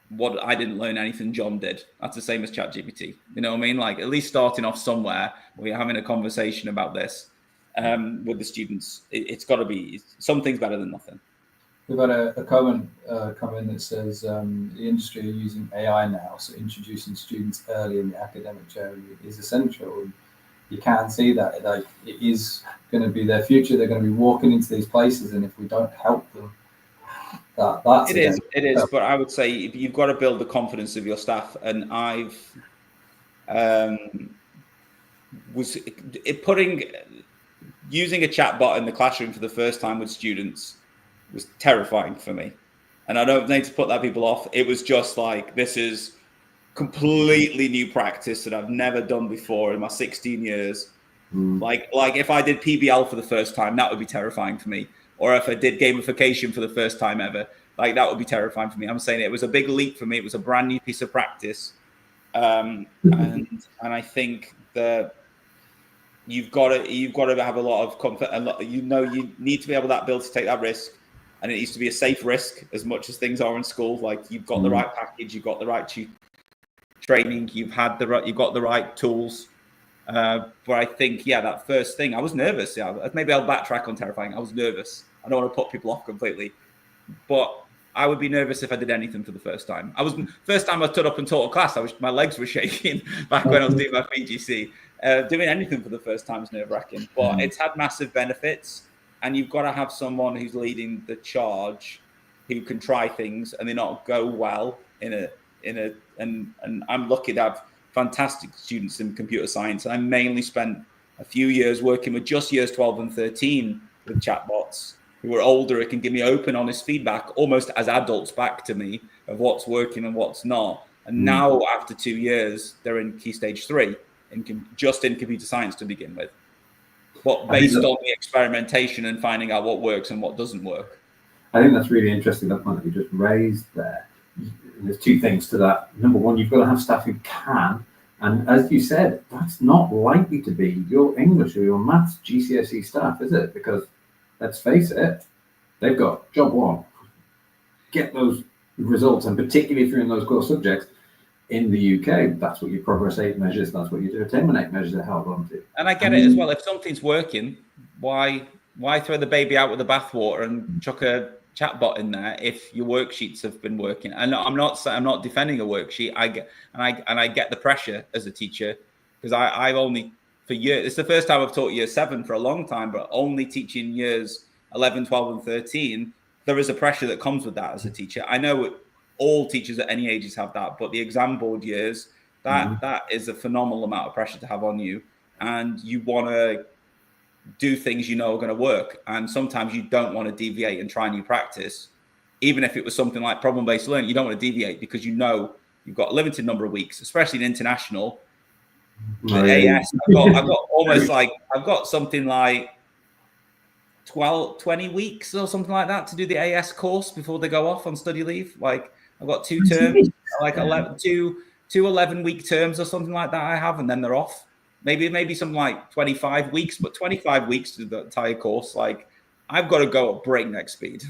S7: What I didn't learn anything John did. That's the same as ChatGPT. You know what I mean? Like, at least starting off somewhere, we're having a conversation about this with the students. It's got to be, something's better than nothing.
S6: We've had a comment come in that says the industry are using AI now, so introducing students early in the academic journey is essential. And you can see that, like, it is going to be their future. They're going to be walking into these places, and if we don't help them, that's
S7: it is. But I would say you've got to build the confidence of your staff. And I've using a chatbot in the classroom for the first time with students was terrifying for me. And I don't need to put that people off. It was just like, this is completely new practice that I've never done before in my 16 years. Like if I did PBL for the first time, that would be terrifying for me. Or if I did gamification for the first time ever, like, that would be terrifying for me. I'm saying it was a big leap for me. It was a brand new piece of practice. And I think that you've got to have a lot of comfort, and you need to be able to take that risk. and it needs to be a safe risk as much as things are in school. Like you've got the right package, you've got the right training, you've got the right tools. But I think, that first thing, I was nervous. Yeah, maybe I'll backtrack on terrifying. I was nervous. I don't want to put people off completely, but I would be nervous if I did anything for the first time. First time I stood up and taught a class, my legs were shaking back when I was doing my PGC. Doing anything for the first time is nerve-wracking, but it's had massive benefits. And you've got to have someone who's leading the charge, who can try things and they not go well and I'm lucky to have fantastic students in computer science. I mainly spent a few years working with just years 12 and 13 with chatbots who are older. It can give me open, honest feedback, almost as adults back to me of what's working and what's not. And now, after 2 years, they're in Key Stage 3, just in computer science to begin with. But based on the experimentation and finding out what works and what doesn't work.
S8: I think that's really interesting, that point that you just raised there. There's two things to that. Number one, you've got to have staff who can. And as you said, that's not likely to be your English or your maths GCSE staff, is it? Because let's face it, they've got job one. Get those results, and particularly if you're in those core subjects in the UK, that's what your Progress 8 measures, that's what your Attainment 8 measures are held on to.
S7: And I get it as well. If something's working, why throw the baby out with the bathwater and chuck a chatbot in there if your worksheets have been working? And I'm not defending a worksheet. I get the pressure as a teacher, because I've only for years, it's the first time I've taught year 7 for a long time, but only teaching years 11, 12 and 13. There is a pressure that comes with that as a teacher. I know all teachers at any ages have that, but the exam board years, that is a phenomenal amount of pressure to have on you, and you want to do things you know are going to work, and sometimes you don't want to deviate and try new practice. Even if it was something like problem-based learning, you don't want to deviate because you know you've got a limited number of weeks, especially in international. The AS, I've got something like 20 weeks or something like that to do the AS course before they go off on study leave. Like I've got 2 terms, like 2 11-week terms or something like that I have, and then they're off. Maybe something like 25 weeks, but 25 weeks to the entire course. Like I've got to go at breakneck speed.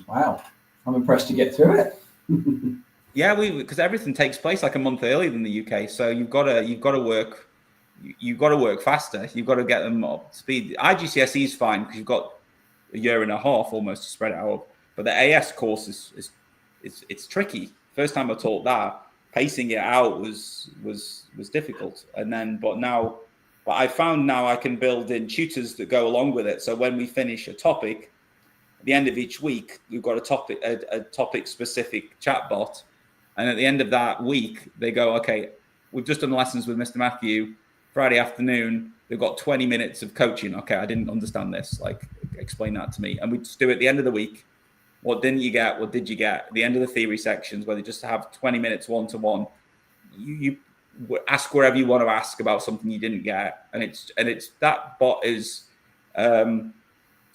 S6: Wow, I'm impressed to get through it.
S7: Yeah, because everything takes place like a month earlier than the UK, so you've got to work faster. You've got to get them up to speed. IGCSE is fine because you've got a year and a half almost to spread it out. But the AS course is tricky. First time I taught that, pacing it out was difficult. But I found now I can build in tutors that go along with it. So when we finish a topic, at the end of each week, we've got a topic specific chatbot. And at the end of that week, they go, okay, we've just done lessons with Mr. Matthew. Friday afternoon, they've got 20 minutes of coaching. Okay, I didn't understand this. Like, explain that to me. And we just do it at the end of the week. What didn't you get? What did you get? At the end of the theory sections, where they just have 20 minutes one-to-one. You ask wherever you want to ask about something you didn't get. And it's that bot is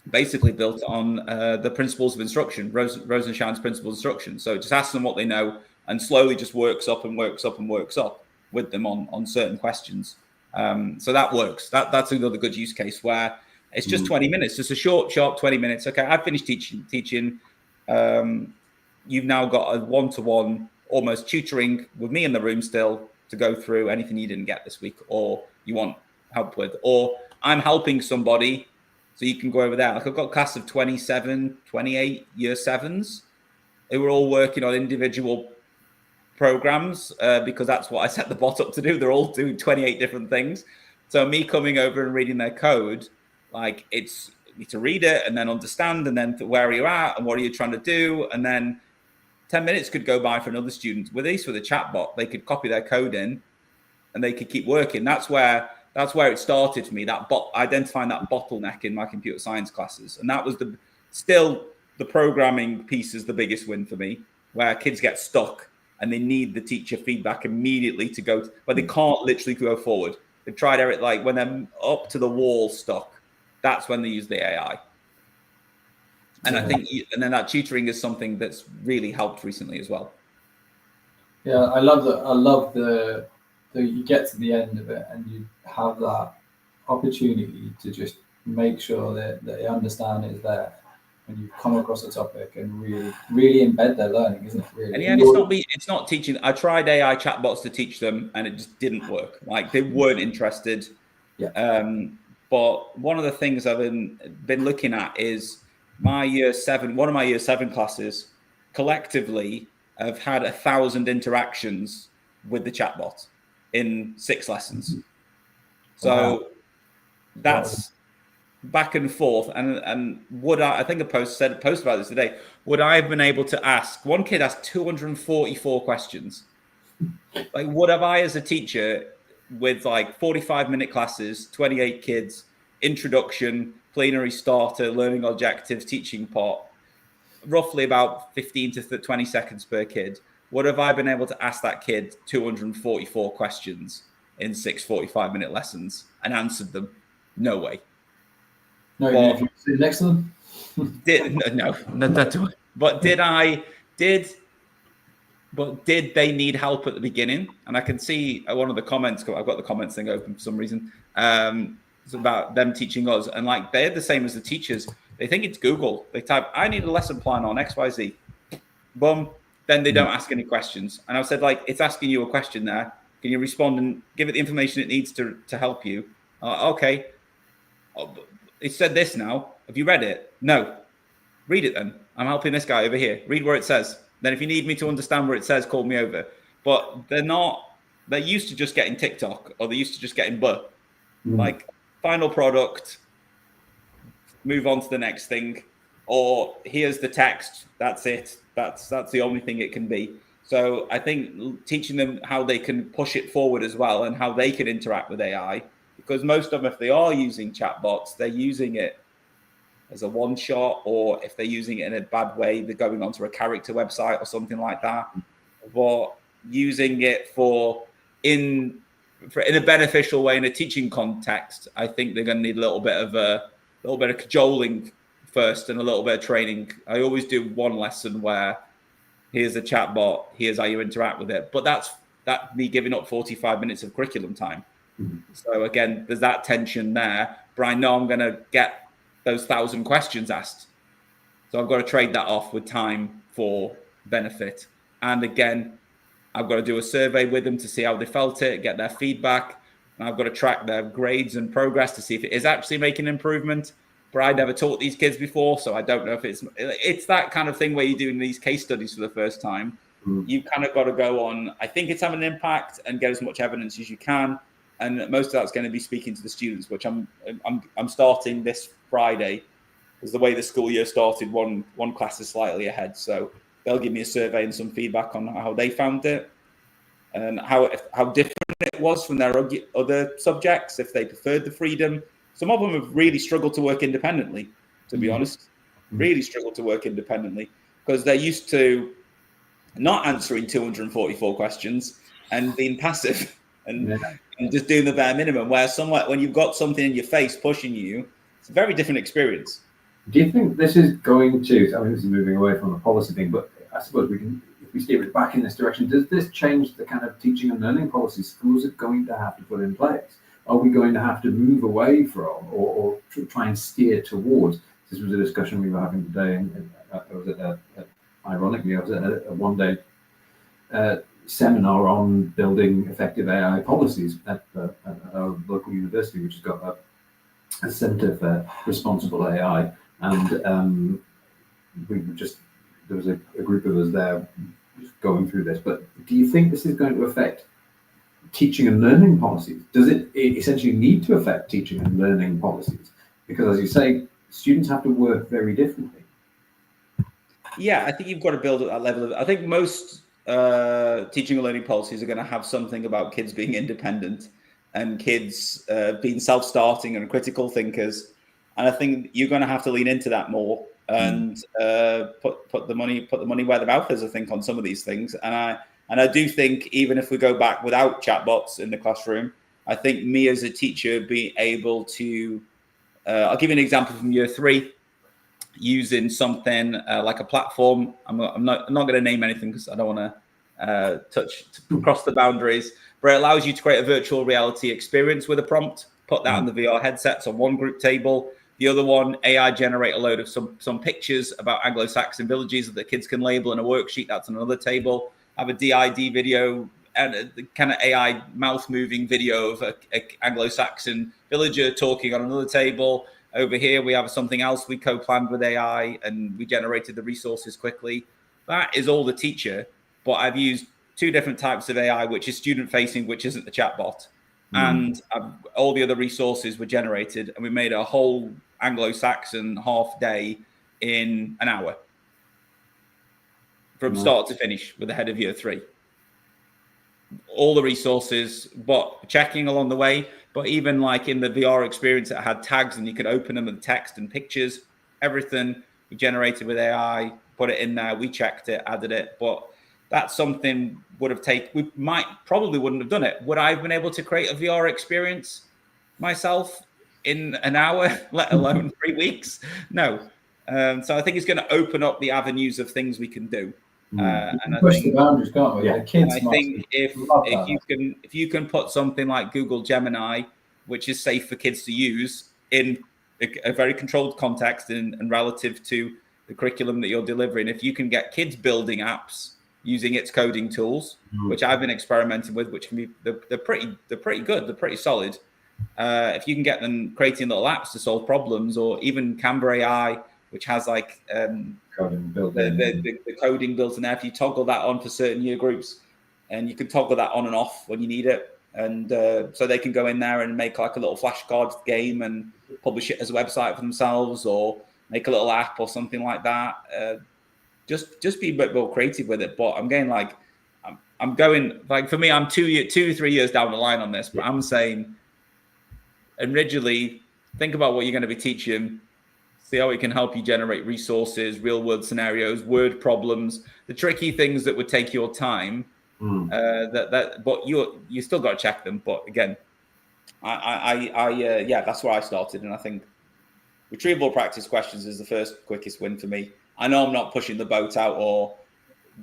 S7: basically built on the principles of instruction, Rosenshine's principles of instruction. So it just asks them what they know and slowly just works up with them on certain questions. So that works. That's another good use case where it's just 20 minutes, just a short, sharp 20 minutes. Okay, I've finished teaching. You've now got a one-to-one, almost tutoring with me in the room still to go through anything you didn't get this week or you want help with, or I'm helping somebody so you can go over there. Like I've got a class of 27, 28 year 7s who were all working on individual programs because that's what I set the bot up to do. They're all doing 28 different things. So me coming over and reading their code, like it's to read it and then understand and then where are you at and what are you trying to do, and then 10 minutes could go by for another student. With a chat bot, they could copy their code in and they could keep working. That's where it started for me, that bot, identifying that bottleneck in my computer science classes. And that was the programming piece is the biggest win for me, where kids get stuck and they need the teacher feedback immediately to go, but they can't literally go forward. They've tried it, like when they're up to the wall stuck, that's when they use the AI. And I think, and then that tutoring is something that's really helped recently as well.
S6: Yeah, I love that. I love the you get to the end of it and you have that opportunity to just make sure that they understand it's there. when you come across a topic and really embed their learning, isn't it? Really.
S7: And yeah, and it's not teaching. I tried AI chatbots to teach them, and it just didn't work. Like they weren't interested.
S6: Yeah.
S7: But one of the things I've been looking at is my one of my year 7 classes collectively have had 1,000 interactions with the chatbot in 6 lessons. So that's back and forth. And would I think a post about this today, would I have been able to ask, one kid asked 244 questions. Like, would have I as a teacher with like 45-minute classes, 28 kids, introduction, plenary starter, learning objectives, teaching part, roughly about 15 to 20 seconds per kid, would have I been able to ask that kid 244 questions in 6 45-minute lessons and answered them? No way.
S6: No,
S7: But,
S6: if you sit next to them?
S7: No. But did they need help at the beginning? And I can see one of the comments, I've got the comments thing open for some reason. It's about them teaching us. And like, they're the same as the teachers. They think it's Google. They type, I need a lesson plan on XYZ. Boom. Then they don't ask any questions. And I've said, like, it's asking you a question there. Can you respond and give it the information it needs to help you? Okay. It said this now. Have you read it? No. Read it then. I'm helping this guy over here. Read where it says. Then if you need me to understand where it says, call me over. But they're used to just getting TikTok, or they're used to just getting like final product, move on to the next thing, or here's the text, that's it. That's the only thing it can be. So I think teaching them how they can push it forward as well, and how they can interact with AI, because most of them, if they are using chatbots, they're using it as a one shot, or if they're using it in a bad way, they're going onto a character website or something like that. But using it in a beneficial way in a teaching context, I think they're going to need a little bit of cajoling first and a little bit of training. I always do one lesson where here's a chatbot, here's how you interact with it. But that's me giving up 45 minutes of curriculum time. So again, there's that tension there. But I know I'm going to get those 1,000 questions asked. So I've got to trade that off with time for benefit. And again, I've got to do a survey with them to see how they felt it, get their feedback. And I've got to track their grades and progress to see if it is actually making improvement. But I never taught these kids before, so I don't know if it's that kind of thing where you're doing these case studies for the first time. You've kind of got to go on, I think it's having an impact, and get as much evidence as you can. And most of that's going to be speaking to the students, which I'm starting this Friday, because the way the school year started, one class is slightly ahead. So they'll give me a survey and some feedback on how they found it, and how different it was from their other subjects, if they preferred the freedom. Some of them have really struggled to work independently, to be honest. Really struggled to work independently, because they're used to not answering 244 questions and being passive and just doing the bare minimum. Where when you've got something in your face pushing you, it's a very different experience.
S8: Do you think this is going to, I mean, this is moving away from the policy thing, but I suppose if we steer it back in this direction, does this change the kind of teaching and learning policies schools are going to have to put in place? Are we going to have to move away from or try and steer towards? This was a discussion we were having today, and ironically, I was at a one-day seminar on building effective AI policies at our local university, which has got a centre for responsible AI. And there was a group of us there going through this. But do you think this is going to affect teaching and learning policies? Does it essentially need to affect teaching and learning policies? Because, as you say, students have to work very differently.
S7: Yeah, I think you've got to build at that level. I think most teaching and learning policies are going to have something about kids being independent and kids being self-starting and critical thinkers. And I think you're going to have to lean into that more and put the money where the mouth is, I think, on some of these things. And I do think, even if we go back without chatbots in the classroom, I think me as a teacher being able to, I'll give you an example from year 3, using something like a platform. I'm not going to name anything because I don't want to cross the boundaries, but it allows you to create a virtual reality experience with a prompt, put that on the VR headsets on one group table, The other one, AI generate a load of some pictures about Anglo-Saxon villages that the kids can label in a worksheet. That's on another table. I have a DID video and a kind of AI mouth moving video of a Anglo-Saxon villager talking on another table. Over here, we have something else we co-planned with AI and we generated the resources quickly. That is all the teacher, but I've used 2 different types of AI, which is student facing, which isn't the chatbot. And all the other resources were generated, and we made a whole Anglo-Saxon half day in an hour from start to finish with the head of year 3. All the resources, but checking along the way. But even like in the VR experience, it had tags and you could open them with text and pictures. Everything we generated with AI, put it in there. We checked it, added it, but that's something would have taken, probably wouldn't have done it. Would I have been able to create a VR experience myself in an hour, let alone 3 weeks? No. So I think it's going to open up the avenues of things we can do. And I
S6: push
S7: think,
S6: the boundaries, can't we?
S8: Yeah.
S6: The kids
S7: I think if you can put something like Google Gemini, which is safe for kids to use in a very controlled context and relative to the curriculum that you're delivering, if you can get kids building apps using its coding tools, which I've been experimenting with, which can be they're pretty good, they're pretty solid. If you can get them creating little apps to solve problems, or even Canva AI, which has like the coding built in there. If you toggle that on for certain year groups, and you can toggle that on and off when you need it, and so they can go in there and make like a little flashcards game and publish it as a website for themselves, or make a little app or something like that. Just be a bit more creative with it. But I'm getting like, I'm going like, for me, I'm 2-3 years down the line on this, but I'm saying originally think about what you're going to be teaching, see how it can help you generate resources, real world scenarios, word problems, the tricky things that would take your time. But you still got to check them. But again, that's where I started, and I think retrieval practice questions is the first quickest win for me. I know I'm not pushing the boat out or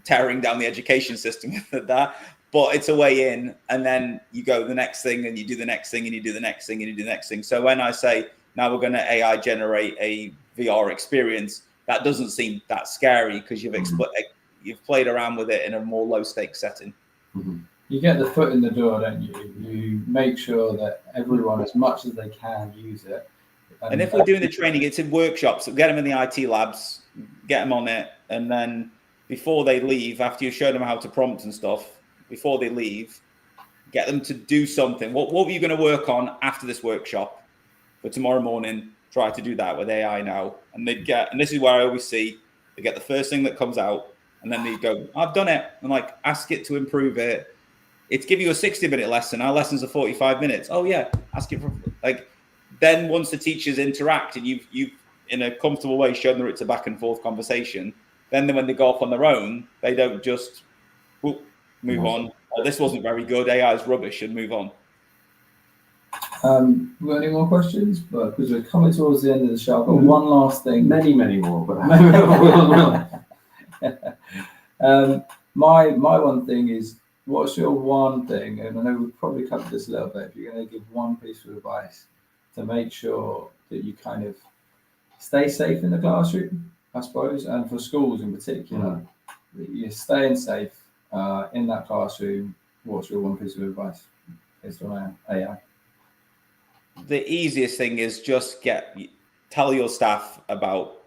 S7: tearing down the education system with that, but it's a way in, and then you go the next thing, and you do the next thing, and you do the next thing, and you do the next thing. So when I say now we're going to AI generate a VR experience, that doesn't seem that scary because you've played around with it in a more low stakes setting.
S6: You get the foot in the door, don't you? You make sure that everyone, as much as they can, use it.
S7: And if we're doing the training, it's in workshops. Get them in the IT labs, get them on it, and then before they leave, after you show them how to prompt and stuff, before they leave, get them to do something. What were you going to work on after this workshop for tomorrow morning? Try to do that with AI now, and and this is where I always see they get the first thing that comes out, and then they go, "I've done it," and like ask it to improve it. It's give you a 60-minute lesson. Our lessons are 45 minutes. Oh yeah, ask it for like. Then once the teachers interact and you've in a comfortable way shown them it's a back and forth conversation, then when they go off on their own, they don't just move on. Oh, this wasn't very good. AI is rubbish, and move on.
S6: We got any more questions? But because we're coming towards the end of the show, I've got one last thing.
S8: Many more, but
S6: my one thing is, what's your one thing? And I know we've probably covered this a little bit. If you're going to give one piece of advice to make sure that you kind of stay safe in the classroom, I suppose, and for schools in particular, that you're staying safe in that classroom, what's your one piece of advice based on AI?
S7: The easiest thing is just tell your staff about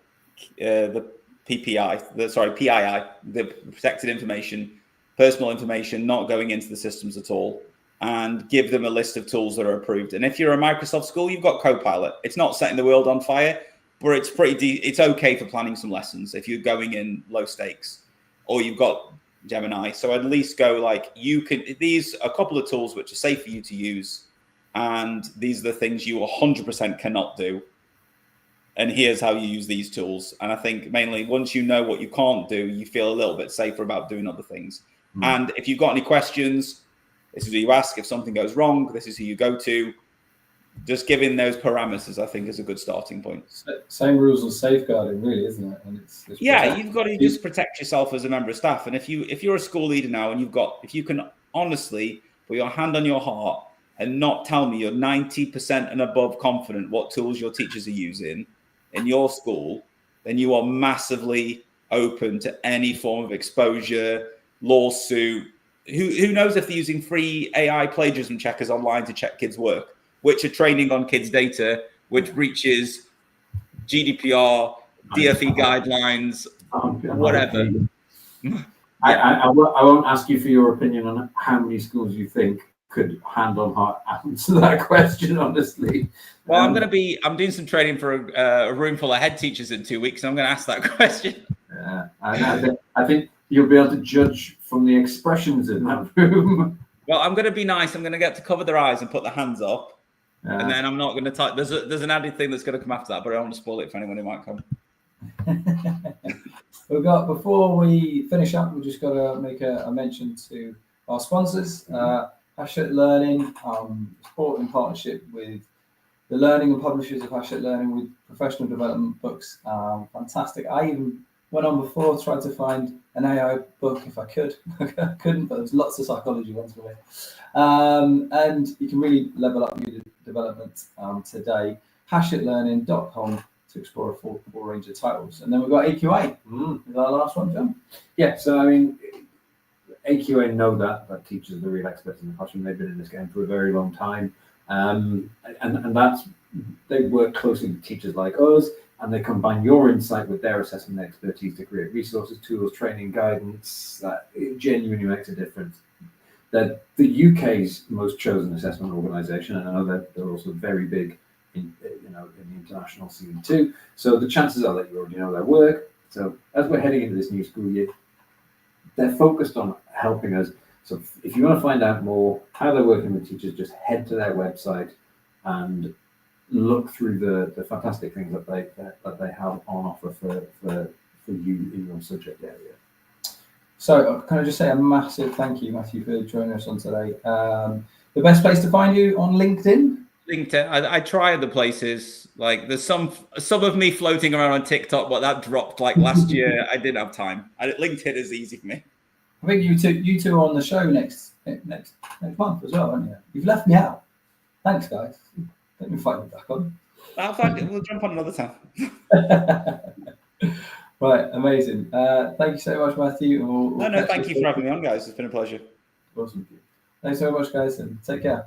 S7: the PII, the protected information, personal information, not going into the systems at all, and give them a list of tools that are approved. And if you're a Microsoft school, you've got Copilot. It's not setting the world on fire, but it's it's okay for planning some lessons if you're going in low stakes, or you've got Gemini. So at least go like, these are a couple of tools which are safe for you to use, and these are the things you 100% cannot do. And here's how you use these tools. And I think mainly once you know what you can't do, you feel a little bit safer about doing other things. And if you've got any questions, this is who you ask. If something goes wrong, this is who you go to. Just giving those parameters, I think, is a good starting point.
S6: Same rules of safeguarding, really, isn't it? And it's
S7: you've got to just protect yourself as a member of staff. And if you're a school leader now, and if you can honestly put your hand on your heart and not tell me you're 90% and above confident what tools your teachers are using in your school, then you are massively open to any form of exposure, lawsuit. Who knows if they're using free AI plagiarism checkers online to check kids' work, which are training on kids' data, which breaches GDPR, DFE guidelines, whatever.
S8: I won't ask you for your opinion on how many schools you think could hand on heart answer that question, honestly.
S7: Well, I'm doing some training for a room full of head teachers in 2 weeks, and I'm going to ask that question.
S8: I think you'll be able to judge from the expressions in that room.
S7: Well, I'm going to be nice. I'm going to get to cover their eyes and put their hands up. And then I'm not going to type. There's an added thing that's going to come after that, but I don't want to spoil it for anyone who might come.
S6: Before we finish up, we've just got to make a mention to our sponsors. Hachette Learning, support in partnership with the learning and publishers of Hachette Learning with professional development books. Fantastic. I even went on before, tried to find an AI book if I could. I couldn't, but there's lots of psychology ones for me. And you can really level up your development today. HachetteLearning.com to explore a full range of titles. And then we've got AQA. Is our last one, John?
S8: Yeah, so I mean, AQA know that teachers are the real experts in the classroom. They've been in this game for a very long time. And that's, they work closely with teachers like us, and they combine your insight with their assessment expertise to create resources, tools, training, guidance that it genuinely makes a difference. They're the UK's most chosen assessment organisation, and I know that they're also very big in the international scene too. So the chances are that you already know their work. So as we're heading into this new school year, they're focused on helping us. So if you want to find out more how they're working with teachers, just head to their website and look through the fantastic things that they have on offer for you in your subject area.
S6: So can I just say a massive thank you, Matthew, for joining us on today. The best place to find you on LinkedIn?
S7: LinkedIn. I try other places. Like there's some of me floating around on TikTok, but that dropped like last year. I didn't have time. LinkedIn is easy for me.
S6: I think you two are on the show next month as well, aren't you? You've left me out. Thanks, guys. Let me find you back on.
S7: I'll find it. We'll jump on another time.
S6: Right, amazing. Thank you so much, Matthew.
S7: No, thank you for having me on, guys. It's been a pleasure.
S6: Awesome. Thanks so much, guys, and take care.